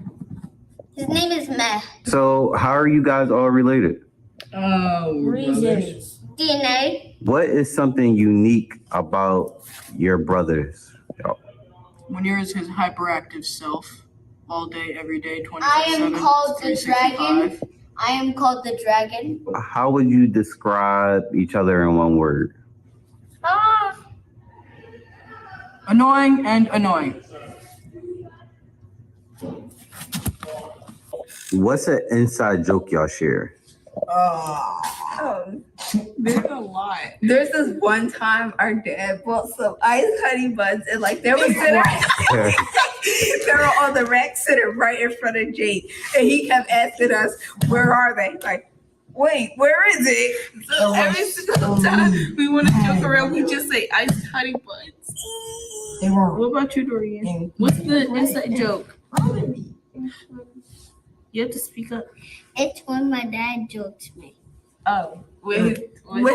His name is Meh. So, how are you guys all related? Reasons. DNA. What is something unique about your brothers? Munir is his hyperactive self, all day, every day, 24/7. I am called the 365. dragon. I am called the dragon. How would you describe each other in one word? Ah. Annoying and annoying. What's an inside joke y'all share? There's a lot. There's this one time our dad bought some ice honey buns and like they were sitting they were on the rack sitting right in front of Jake. And he kept asking us, where are they? Like, wait, where is it? So every single time we want to joke around, we just say ice honey buns. What about you, Dorian? What's the inside joke? You have to speak up. It's when my dad jokes me. Oh, When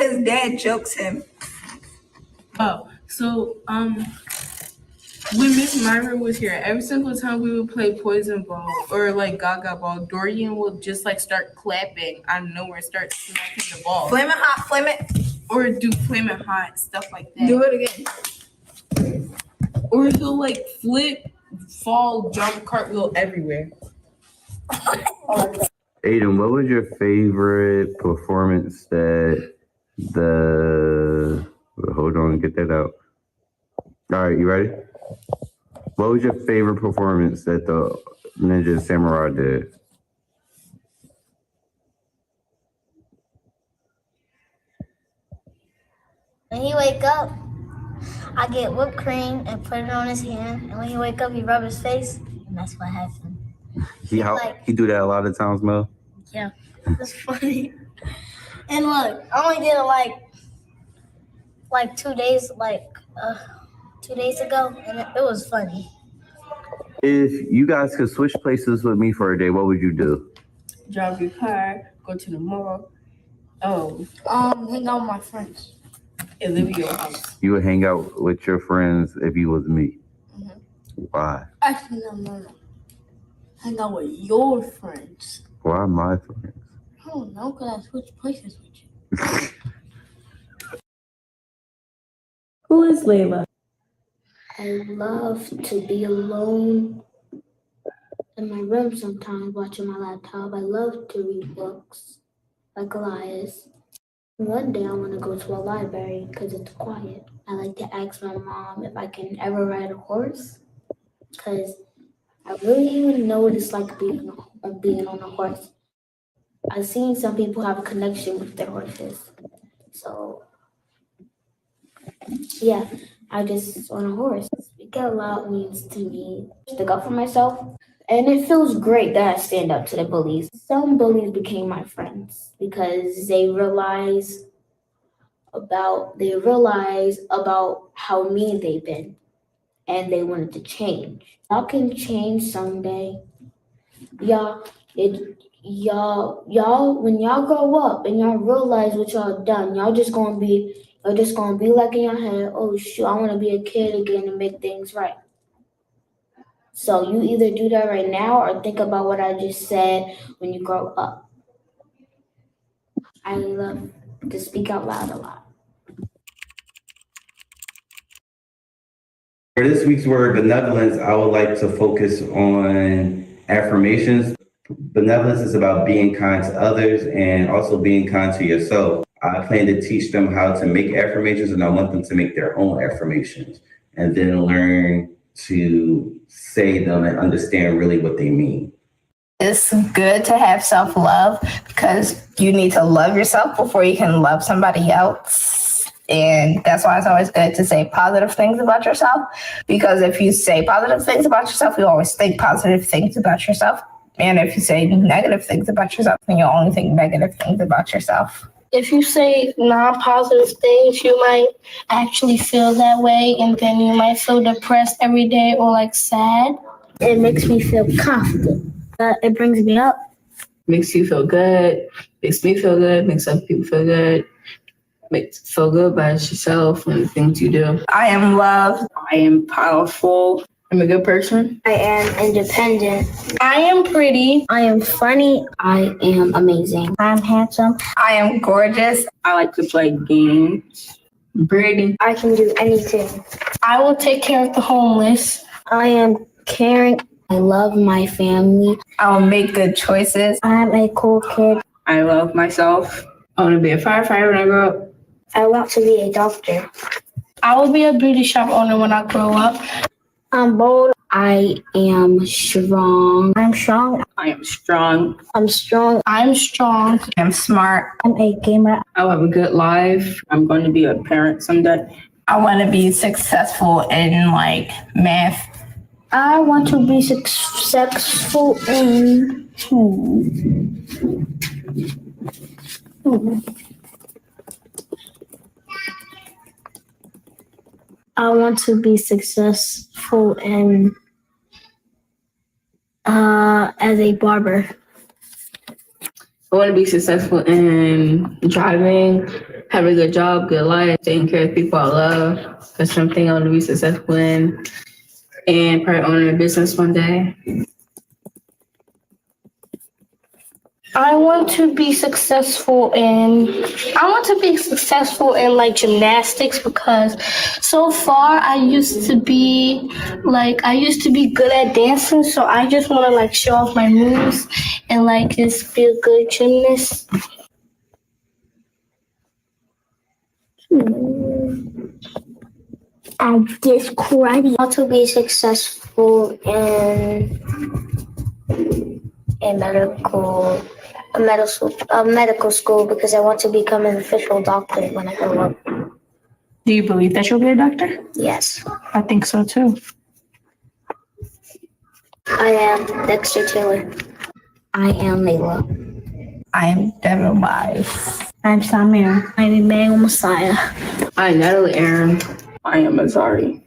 his dad jokes him. Oh, so when Miss Myra was here, every single time we would play poison ball or like gaga ball, Dorian would just like start clapping out of nowhere, start smacking the ball. Flame it hot, flame it. Or do flaming hot, stuff like that. Do it again. Or he'll like flip, fall, jump, cartwheel everywhere. Aiden, what was your favorite performance that hold on, get that out. All right, you ready? What was your favorite performance that the Ninja Samurai did? When he wake up, I get whipped cream and put it on his hand. And when he wake up, he rub his face. And that's what happened. He do that a lot of times, Mel? Yeah, it's funny. And look, I only did it like 2 days, 2 days ago, and it was funny. If you guys could switch places with me for a day, what would you do? Drive your car, go to the mall. Hang out with my friends. And live at your house. You would hang out with your friends if you was me. Why? Actually, no. Hang out with your friends. Why my friends? I don't know, because I switched places with you. Who is Layla? I love to be alone in my room sometimes watching my laptop. I love to read books like Elias. One day I want to go to a library because it's quiet. I like to ask my mom if I can ever ride a horse because I really even know what it's like being on a horse. I've seen some people have a connection with their horses. So, yeah, I just on a horse. Speak out loud means to me stick up for myself. And it feels great that I stand up to the bullies. Some bullies became my friends because they realize about how mean they've been. and they wanted to change. Y'all can change someday. Y'all, when y'all grow up and y'all realize what y'all done, y'all just gonna be like in your head, oh shoot, I wanna be a kid again and make things right. So you either do that right now or think about what I just said when you grow up. I love to speak out loud a lot. For this week's word, benevolence, I would like to focus on affirmations. Benevolence is about being kind to others and also being kind to yourself. I plan to teach them how to make affirmations, and I want them to make their own affirmations and then learn to say them and understand really what they mean. It's good to have self-love because you need to love yourself before you can love somebody else. And that's why it's always good to say positive things about yourself, because if you say positive things about yourself, you always think positive things about yourself. And if you say negative things about yourself, then you'll only think negative things about yourself. If you say non-positive things, you might actually feel that way, and then you might feel depressed every day or like sad. It makes me feel confident. It brings me up. Makes you feel good, makes me feel good, makes other people feel good, makes you feel good about yourself and the things you do. I am loved. I am powerful. I'm a good person. I am independent. I am pretty. I am funny. I am amazing. I'm handsome. I am gorgeous. I like to play games. I'm pretty. I can do anything. I will take care of the homeless. I am caring. I love my family. I will make good choices. I'm a cool kid. I love myself. I want to be a firefighter when I grow up. I want to be a doctor. I will be a beauty shop owner when I grow up. I'm bold. I am strong. I'm strong. I am strong. I'm strong. I'm strong. I'm smart. I'm a gamer. I'll have a good life. I'm going to be a parent someday. I want to be successful in like math. I want to be successful in I want to be successful in as a barber. I want to be successful in driving, have a good job, good life, taking care of people I love. That's something I want to be successful in. And probably own a business one day. I want to be successful in like gymnastics, because so far I used to be good at dancing, so I just want to like show off my moves and like just be a good gymnast. I just karate. I want to be successful in medical school because I want to become an official doctor when I grow up. Do you believe that you'll be a doctor? Yes. I think so too. I am Dexter Taylor. I am Layla. I am Devin Wise. I'm Samir. I'm Emmanuel Messiah. I'm Natalie Aaron. I am Azari.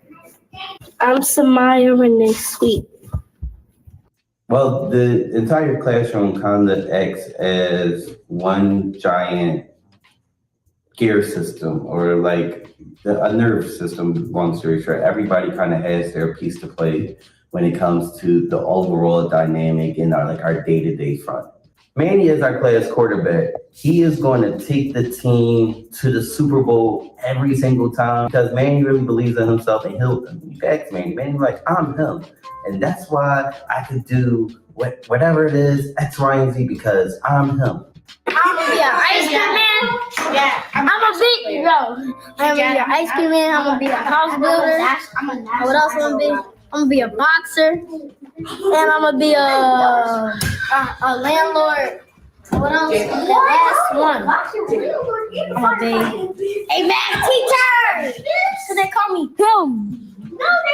I'm Samaya Renee Sweet. Well, the entire classroom kind of acts as one giant gear system, or like a nerve system, long story short. Everybody kind of has their piece to play when it comes to the overall dynamic in our day-to-day front. Manny is our class quarterback. He is going to take the team to the Super Bowl every single time because Manny really believes in himself, and you ask Manny's like, I'm him. And that's why I could do whatever it is, X, Y, and Z, because I'm him. I'm gonna be an ice cream man. Yeah. I'm gonna be an ice cream man. I'm gonna be a house builder. What else I'm gonna be? I'm gonna be a boxer. And I'm gonna be a landlord. What else? The last one. I'm gonna be a math teacher. So they call me him.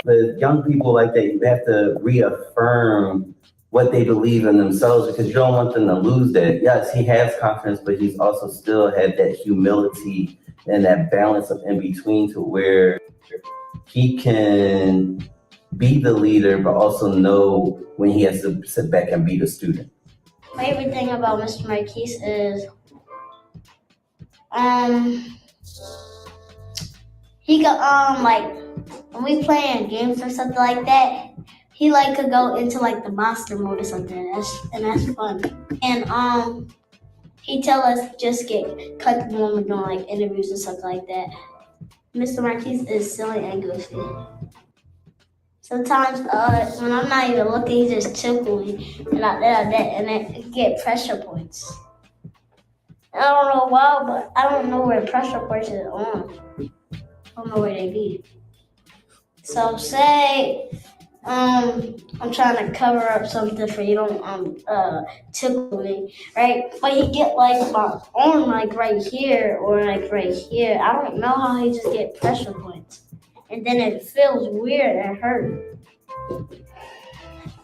The young people like that, you have to reaffirm what they believe in themselves because you don't want them to lose that. Yes, he has confidence, but he's also still had that humility and that balance of in between to where he can be the leader, but also know when he has to sit back and be the student. My favorite thing about Mr. Marquise is he could like when we playing games or something like that, he like could go into like the monster mode or something. That's fun. And he tell us just get comfortable when we're doing like interviews or something like that. Mr. Marquise is silly and goofy. Sometimes when I'm not even looking, he just tickle me and like that, and then get pressure points. I don't know why, but I don't know where pressure points is on. I don't know where they be. So say I'm trying to cover up something for you don't tickle me, right? But you get like my arm like right here or like right here. I don't know how he just get pressure points. And then it feels weird and hurt.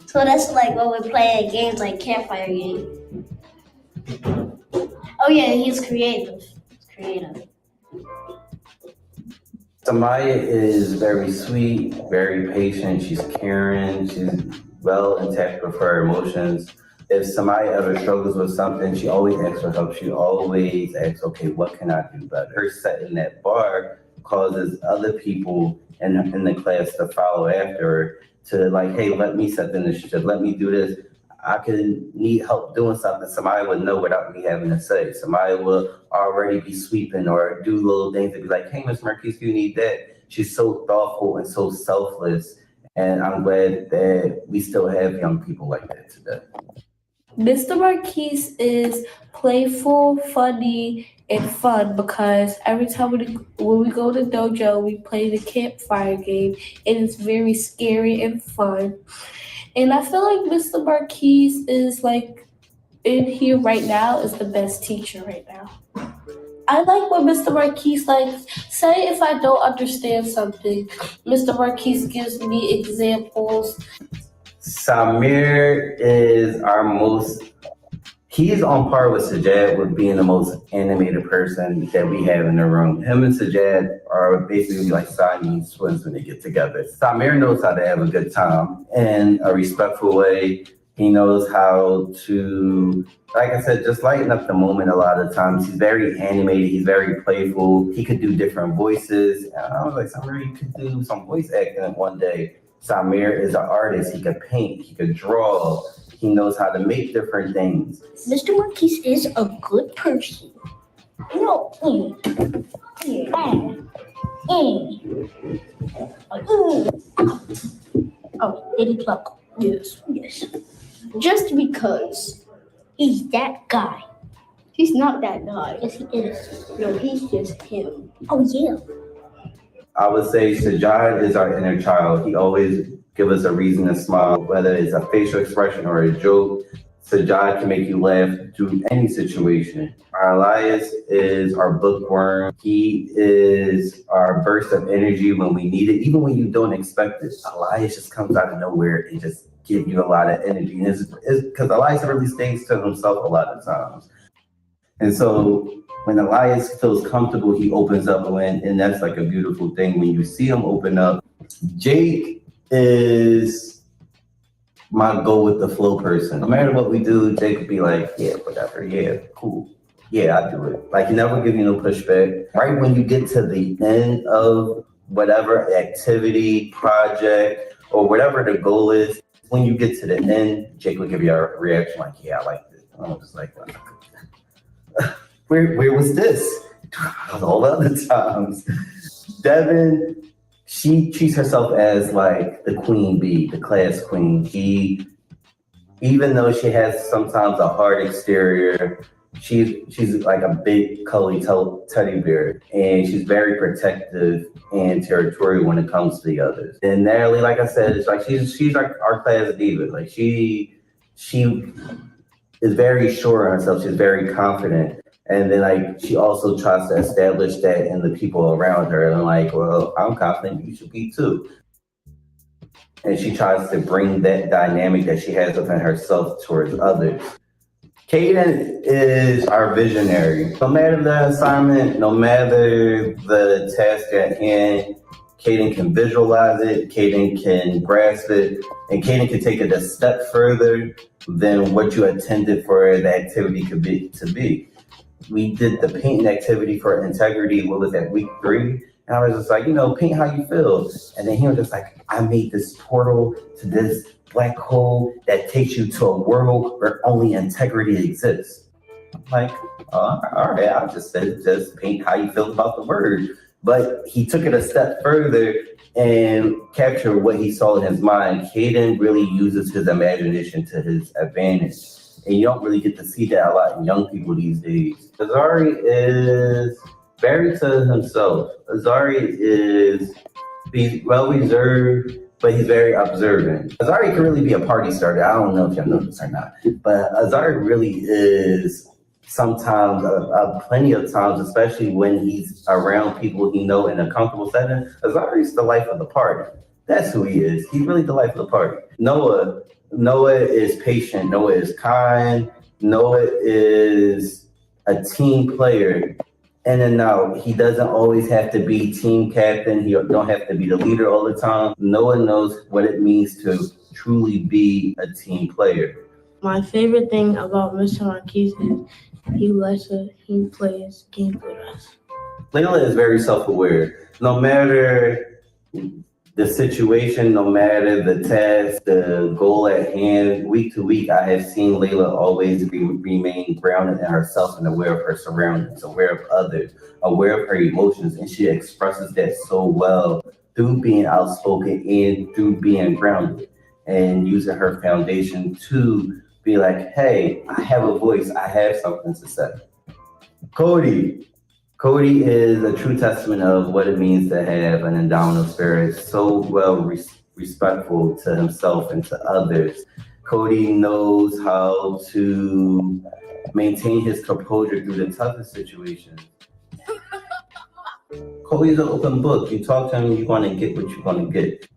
So that's like when we're playing games like campfire game. Oh yeah, he's creative. Samaya is very sweet, very patient. She's caring. She's well intact with her emotions. If Samaya ever struggles with something, she always asks for help. She always asks, okay, what can I do better? Her setting that bar causes other people in the class to follow after her to like, hey, let me set the initiative. Let me do this. I could need help doing something. Somebody would know without me having to say. Somebody will already be sweeping or do little things and be like, hey, Ms. Marquise, you need that. She's so thoughtful and so selfless. And I'm glad that we still have young people like that today. Mr. Marquise is playful, funny, and fun because every time when we go to dojo, we play the campfire game, and it's very scary and fun. And I feel like Mr. Marquise is like in here right now is the best teacher right now. I like when Mr. Marquise, like, say if I don't understand something, Mr. Marquise gives me examples. Samir is he's on par with Sajad with being the most animated person that we have in the room. Him and Sajad are basically like Siamese twins when they get together. Samir knows how to have a good time in a respectful way. He knows how to, like I said, just lighten up the moment a lot of times. He's very animated. He's very playful. He could do different voices. And I was like, Samir, you could do some voice acting one day. Samir is an artist. He could paint. He could draw. He knows how to make different things. Mr. Marquise is a good person. You know, oh, did he pluck? Yes. Just because he's that guy. He's not that guy. Yes, he is. No, he's just him. Oh, yeah. I would say Sajad is our inner child. He always gives us a reason to smile, whether it's a facial expression or a joke. Sajad can make you laugh through any situation. Our Elias is our bookworm. He is our burst of energy when we need it, even when you don't expect it. Elias just comes out of nowhere and just gives you a lot of energy. And it's because Elias really stays to himself a lot of times. And so when Elias feels comfortable, he opens up, and that's like a beautiful thing when you see him open up. Jake is my go with the flow person. No matter what we do, Jake would be like, yeah, whatever, yeah, cool. Yeah, I do it. Like, he never give you no pushback. Right when you get to the end of whatever activity, project, or whatever the goal is, when you get to the end, Jake will give you a reaction like, yeah, I like this. I'm just like, where was this? All the other times. Devin, she treats herself as like the queen bee, the class queen. Even though she has sometimes a hard exterior, she's like a big cuddly teddy bear, and she's very protective and territorial when it comes to the others. And Natalie, like I said, it's like she's like our class diva. Like she is very sure of herself. She's very confident. And then like she also tries to establish that in the people around her. And like, well, I'm confident, you should be too. And she tries to bring that dynamic that she has within herself towards others. Kaden is our visionary. No matter the assignment, no matter the task at hand, Caden can visualize it, Caden can grasp it, and Caden can take it a step further than what you intended for the activity to be. We did the painting activity for integrity, what was that, week 3? And I was just like, paint how you feel. And then he was just like, I made this portal to this black hole that takes you to a world where only integrity exists. I'm like, all right, I'll just paint how you feel about the word. But he took it a step further and captured what he saw in his mind. Caden really uses his imagination to his advantage. And you don't really get to see that a lot in young people these days. Azari is very to himself. Azari he's well reserved, but he's very observant. Azari can really be a party starter. I don't know if y'all know this or not, but Azari really is sometimes, plenty of times, especially when he's around people he know in a comfortable setting. Azari's the life of the party. That's who he is. He's really the life of the party. Noah is patient. Noah is kind. Noah is a team player. In and out. He doesn't always have to be team captain. He don't have to be the leader all the time. Noah knows what it means to truly be a team player. My favorite thing about Mr. Marquise is he plays games with us. Layla is very self-aware. No matter the situation, no matter the task, the goal at hand, week to week, I have seen Layla always remain grounded in herself and aware of her surroundings, aware of others, aware of her emotions, and she expresses that so well through being outspoken and through being grounded and using her foundation to be like, hey, I have a voice, I have something to say. Cody is a true testament of what it means to have an endowment of spirit, so well respectful to himself and to others. Cody knows how to maintain his composure through the toughest situations. Cody's an open book. You talk to him, you're going to get what you're going to get.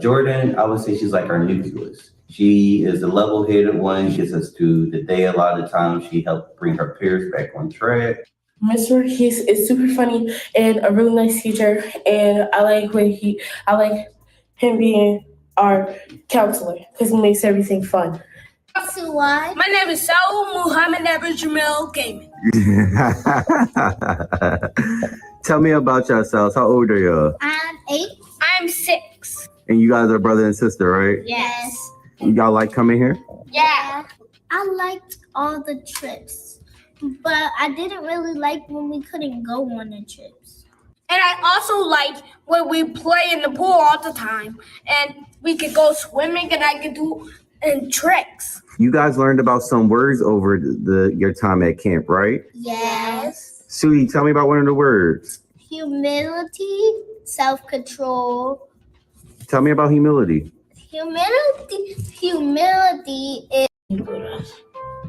Jordan, I would say she's like our nucleus. She is the level-headed one, gets us through the day a lot of times. She helped bring her peers back on track. Mr. Marquise is super funny and a really nice teacher, and I like him being our counselor because he makes everything fun. My name is Saul Muhammad Abdul Jamil Gaiman. Tell me about yourselves. How old are you? I'm 8. I'm 6. And you guys are brother and sister, right? Yes. Y'all like coming here? Yeah. I liked all the trips, but I didn't really like when we couldn't go on the trips. And I also like when we play in the pool all the time, and we could go swimming, and I could do tricks. You guys learned about some words over your time at camp, right? Yes. Sudi, tell me about one of the words. Humility, self-control. Tell me about humility. Humility is.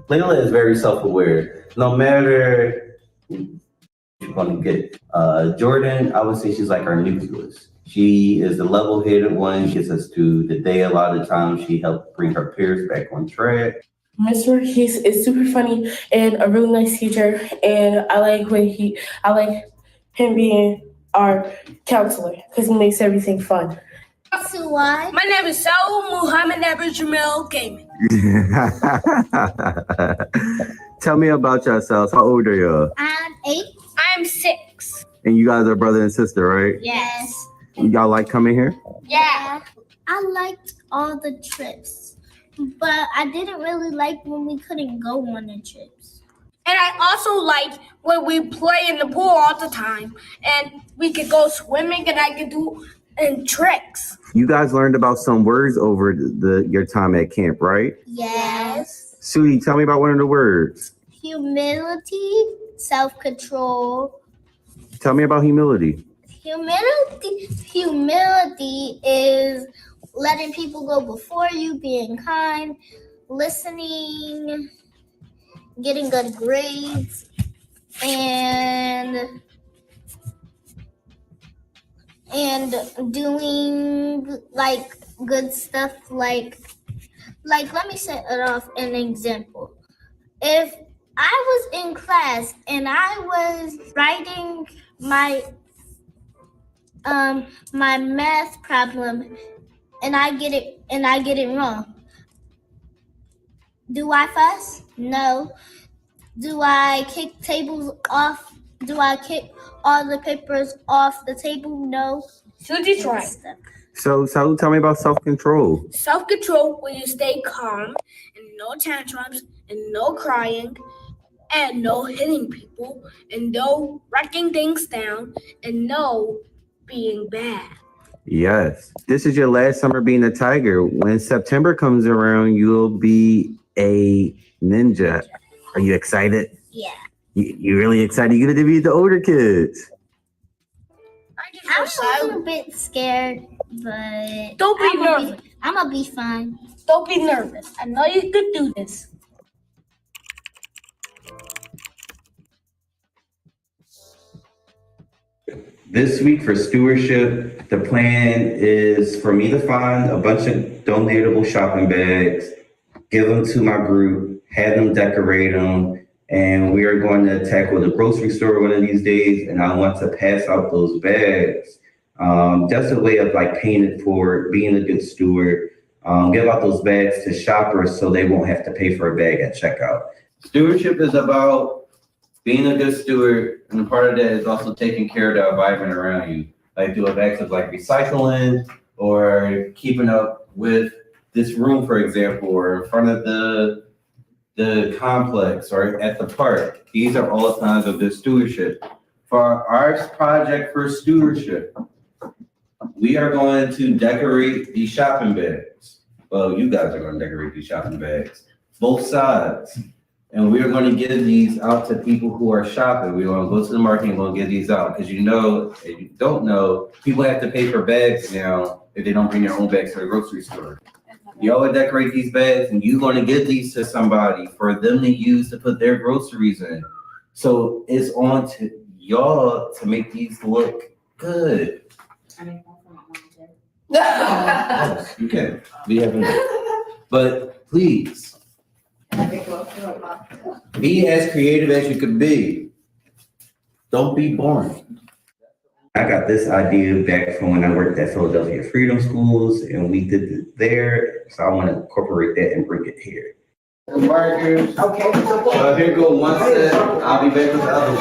Layla is very self-aware. No matter what you're going to get. Jordan, I would say she's like our nucleus. She is the level-headed one, gets us through the day a lot of times. She helped bring her peers back on track. Mr. Marquise is super funny and a really nice teacher, and I like him being our counselor because he makes everything fun. My name is Saul Muhammad Abdul Jamil Gaiman. Tell me about yourselves. How old are you? I'm 8. I'm 6. And you guys are brother and sister, right? Yes. Y'all like coming here? Yeah. I liked all the trips, but I didn't really like when we couldn't go on the trips. And I also like when we play in the pool all the time, and we could go swimming, and I could do tricks. You guys learned about some words over your time at camp, right? Yes. Sudi, tell me about one of the words. Humility, self-control. Tell me about humility. Humility is letting people go before you, being kind, listening, getting good grades, and doing like good stuff like let me set it off an example. If I was in class and I was writing my my math problem and I get it wrong. Do I fuss? No. Do I kick tables off? Do I kick all the papers off the table? No. Susie's right. So tell me about self-control. Self-control when you stay calm and no tantrums and no crying and no hitting people and no wrecking things down and no being bad. Yes. This is your last summer being a tiger. When September comes around, you'll be a ninja. Are you excited? Yeah. You really excited? You're gonna be the older kids. I'm a little bit scared, but Don't be nervous. I'm gonna be fine. Don't be nervous. I know you could do this. This week for stewardship, the plan is for me to find a bunch of donatable shopping bags, give them to my group, have them decorate them, and we are going to tackle the grocery store one of these days, and I want to pass out those bags. Just a way of like paying it forward, being a good steward. Give out those bags to shoppers so they won't have to pay for a bag at checkout. Stewardship is about being a good steward, and a part of that is also taking care of the environment around you, like through acts of like recycling or keeping up with this room, for example, or in front of the complex or at the park. These are all signs of good stewardship. For our project for stewardship, we are going to decorate these shopping bags. Well, you guys are going to decorate these shopping bags, both sides. And we're going to give these out to people who are shopping. We're going to go to the market and we'll give these out. Because you know, if you don't know, people have to pay for bags now if they don't bring their own bags to the grocery store. Y'all would decorate these bags and you're going to give these to somebody for them to use to put their groceries in. So it's on to y'all to make these look good. Yes, you can. We haven't. But please, be as creative as you can be. Don't be boring. I got this idea back from when I worked at Philadelphia Freedom Schools, and we did it there. So I want to incorporate that and bring it here. Markers. Okay. So here go one set. I'll be back with the other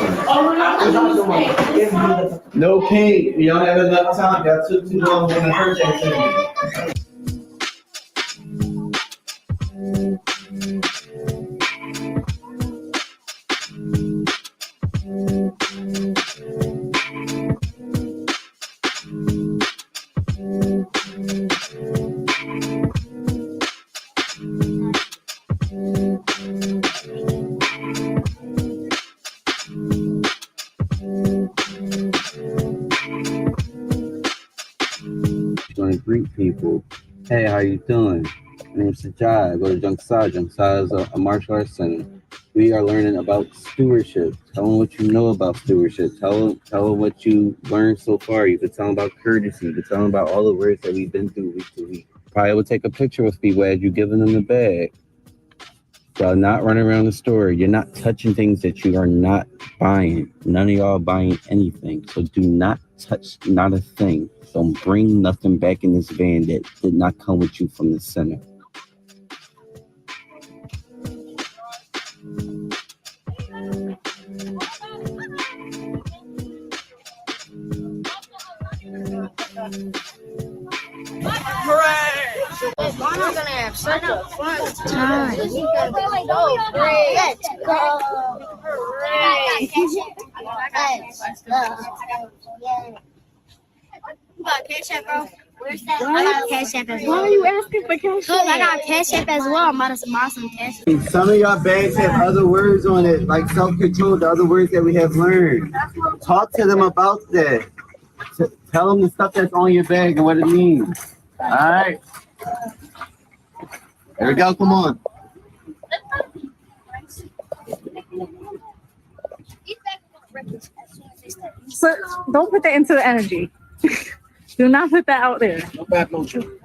one. No pink. You don't have enough time. Y'all took too long on the first activity. Going to greet people. Hey, how you doing? My name's Sajai. I go to Junksai. Junksai is a martial arts center. We are learning about stewardship. Tell them what you know about stewardship. Tell them what you learned so far. You could tell them about courtesy. You could tell them about all the words that we've been through week to week. Probably would take a picture with people as you giving them the bag. So not running around the store. You're not touching things that you are not buying. None of y'all buying anything. So do not touch not a thing. Don't bring nothing back in this van that did not come with you from the center. We're gonna have such a fun time. Let's go. Let's go. You got Cash App, bro? Where's that? I got Cash App as well. Why are you asking for Cash App? I got Cash App as well. I'm about to buy some Cash App. Some of y'all bags have other words on it, like self-control, the other words that we have learned. Talk to them about that. Tell them the stuff that's on your bag and what it means. All right. There we go. Come on. But don't put that into the energy. Do not put that out there. No bad motion.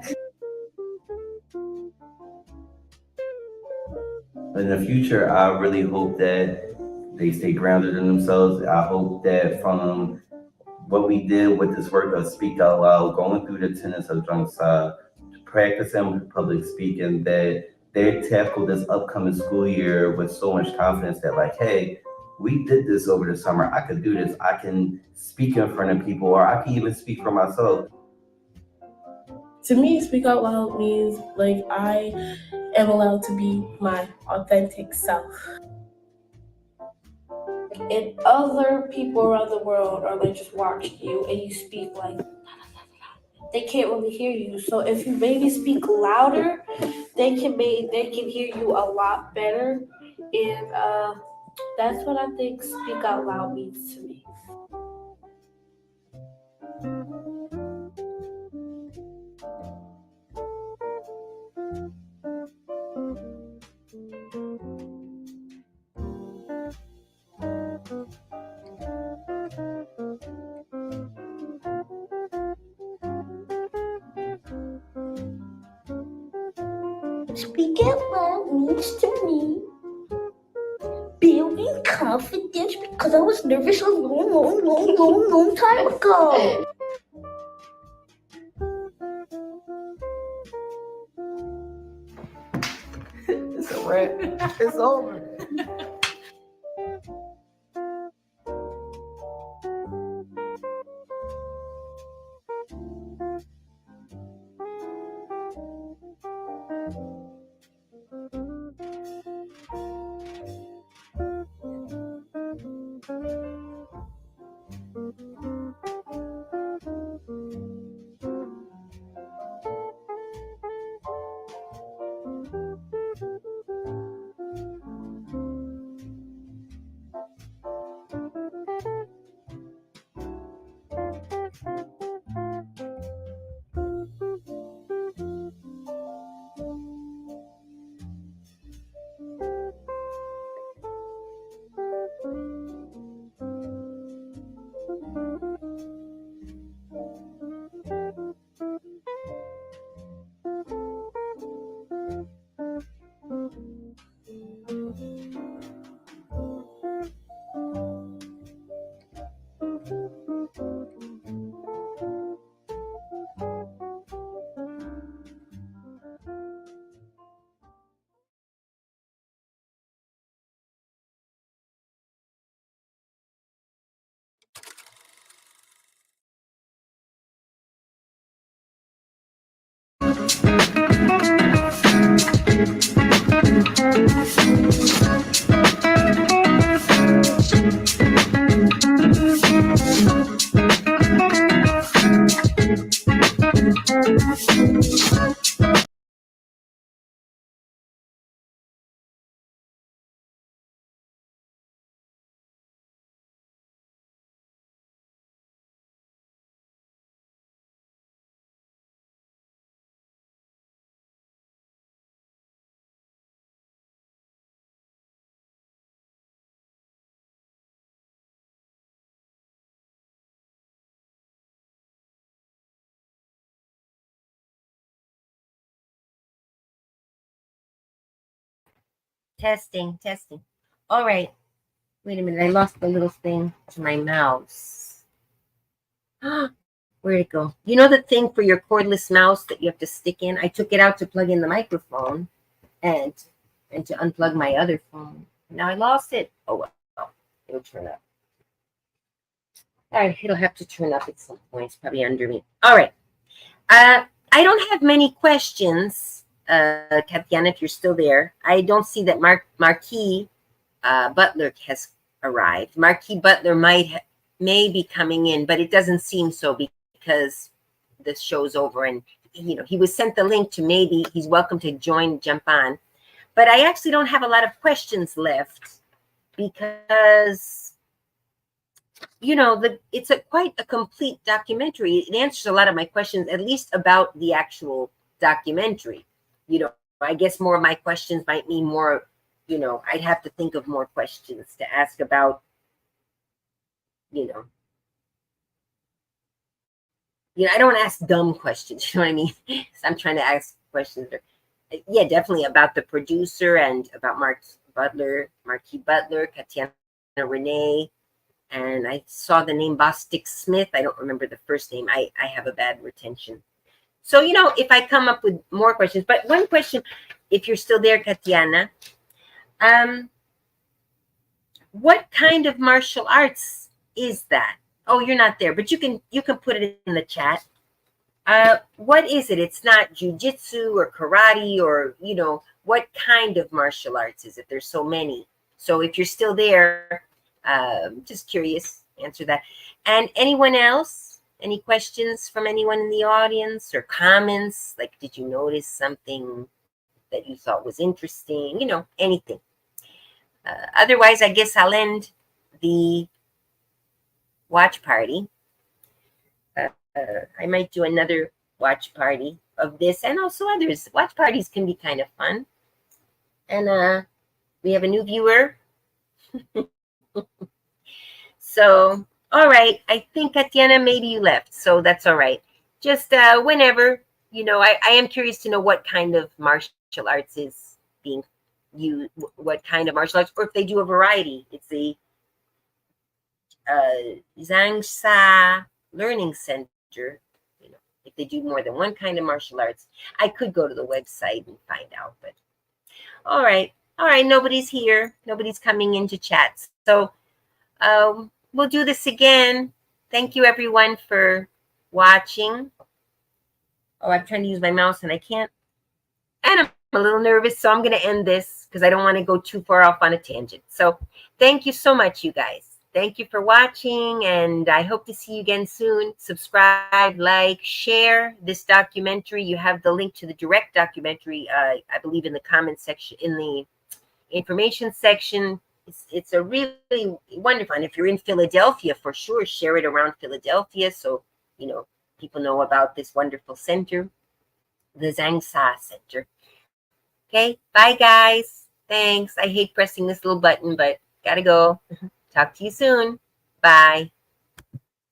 In the future, I really hope that they stay grounded in themselves. I hope that from what we did with this work of Speak Out Loud, going through the tenets of Jungsa, practicing public speaking, that they tackled this upcoming school year with so much confidence that like, hey, we did this over the summer. I could do this. I can speak in front of people, or I can even speak for myself. To me, speak out loud means like I am allowed to be my authentic self. And other people around the world are like just watching you and you speak like they can't really hear you. So if you maybe speak louder, they can hear you a lot better. And that's what I think speak out loud means to me. Speak out loud means to me building confidence because I was nervous a long time ago. It's a wrap. It's over. Testing. All right. Wait a minute. I lost the little thing to my mouse. Where'd it go? You know the thing for your cordless mouse that you have to stick in? I took it out to plug in the microphone and to unplug my other phone. Now I lost it. Oh, well. It'll turn up. All right. It'll have to turn up at some point. It's probably under me. All right. I don't have many questions. Tatiana, if you're still there. I don't see that Marquis Butler has arrived. Marquis Butler may be coming in, but it doesn't seem so because the show's over and he was sent the link to maybe he's welcome to jump on. But I actually don't have a lot of questions left because it's quite a complete documentary. It answers a lot of my questions, at least about the actual documentary. I guess more of my questions might mean more, I'd have to think of more questions to ask about, I don't want to ask dumb questions, you know what I mean? So I'm trying to ask questions. Yeah, definitely about the producer and about Marquis Butler, Tatiana Renee, And I saw the name Bostic Smith. I don't remember the first name. I have a bad retention. So, you know, if I come up with more questions, but one question, if you're still there, Katiana, what kind of martial arts is that? Oh, you're not there, but you can put it in the chat. What is it? It's not jujitsu or karate or, you know, what kind of martial arts is it? There's so many. So if you're still there, just curious, answer that. And anyone else? Any questions from anyone in the audience or comments? Like, did you notice something that you thought was interesting? You know, anything. Otherwise, I guess I'll end the watch party. I might do another watch party of this and also others. Watch parties can be kind of fun. And we have a new viewer. So, all right. I think, Tatiana, maybe you left. So that's all right. Just whenever, you know, I am curious to know what kind of martial arts is being used, what kind of martial arts, or if they do a variety. It's the Zhang Sa Learning Center. You know, if they do more than one kind of martial arts. I could go to the website and find out, but all right. Nobody's here. Nobody's coming into chat. So we'll do this again. Thank you, everyone, for watching. Oh, I'm trying to use my mouse and I can't. And I'm a little nervous, so I'm going to end this because I don't want to go too far off on a tangent. So thank you so much, you guys. Thank you for watching, and I hope to see you again soon. Subscribe, like, share this documentary. You have the link to the direct documentary, I believe, in the comment section, in the information section. It's a really wonderful, and if you're in Philadelphia, for sure, share it around Philadelphia so, you know, people know about this wonderful center, the Zhang Sa Center. Okay, bye, guys. Thanks. I hate pressing this little button, but gotta go. Talk to you soon. Bye.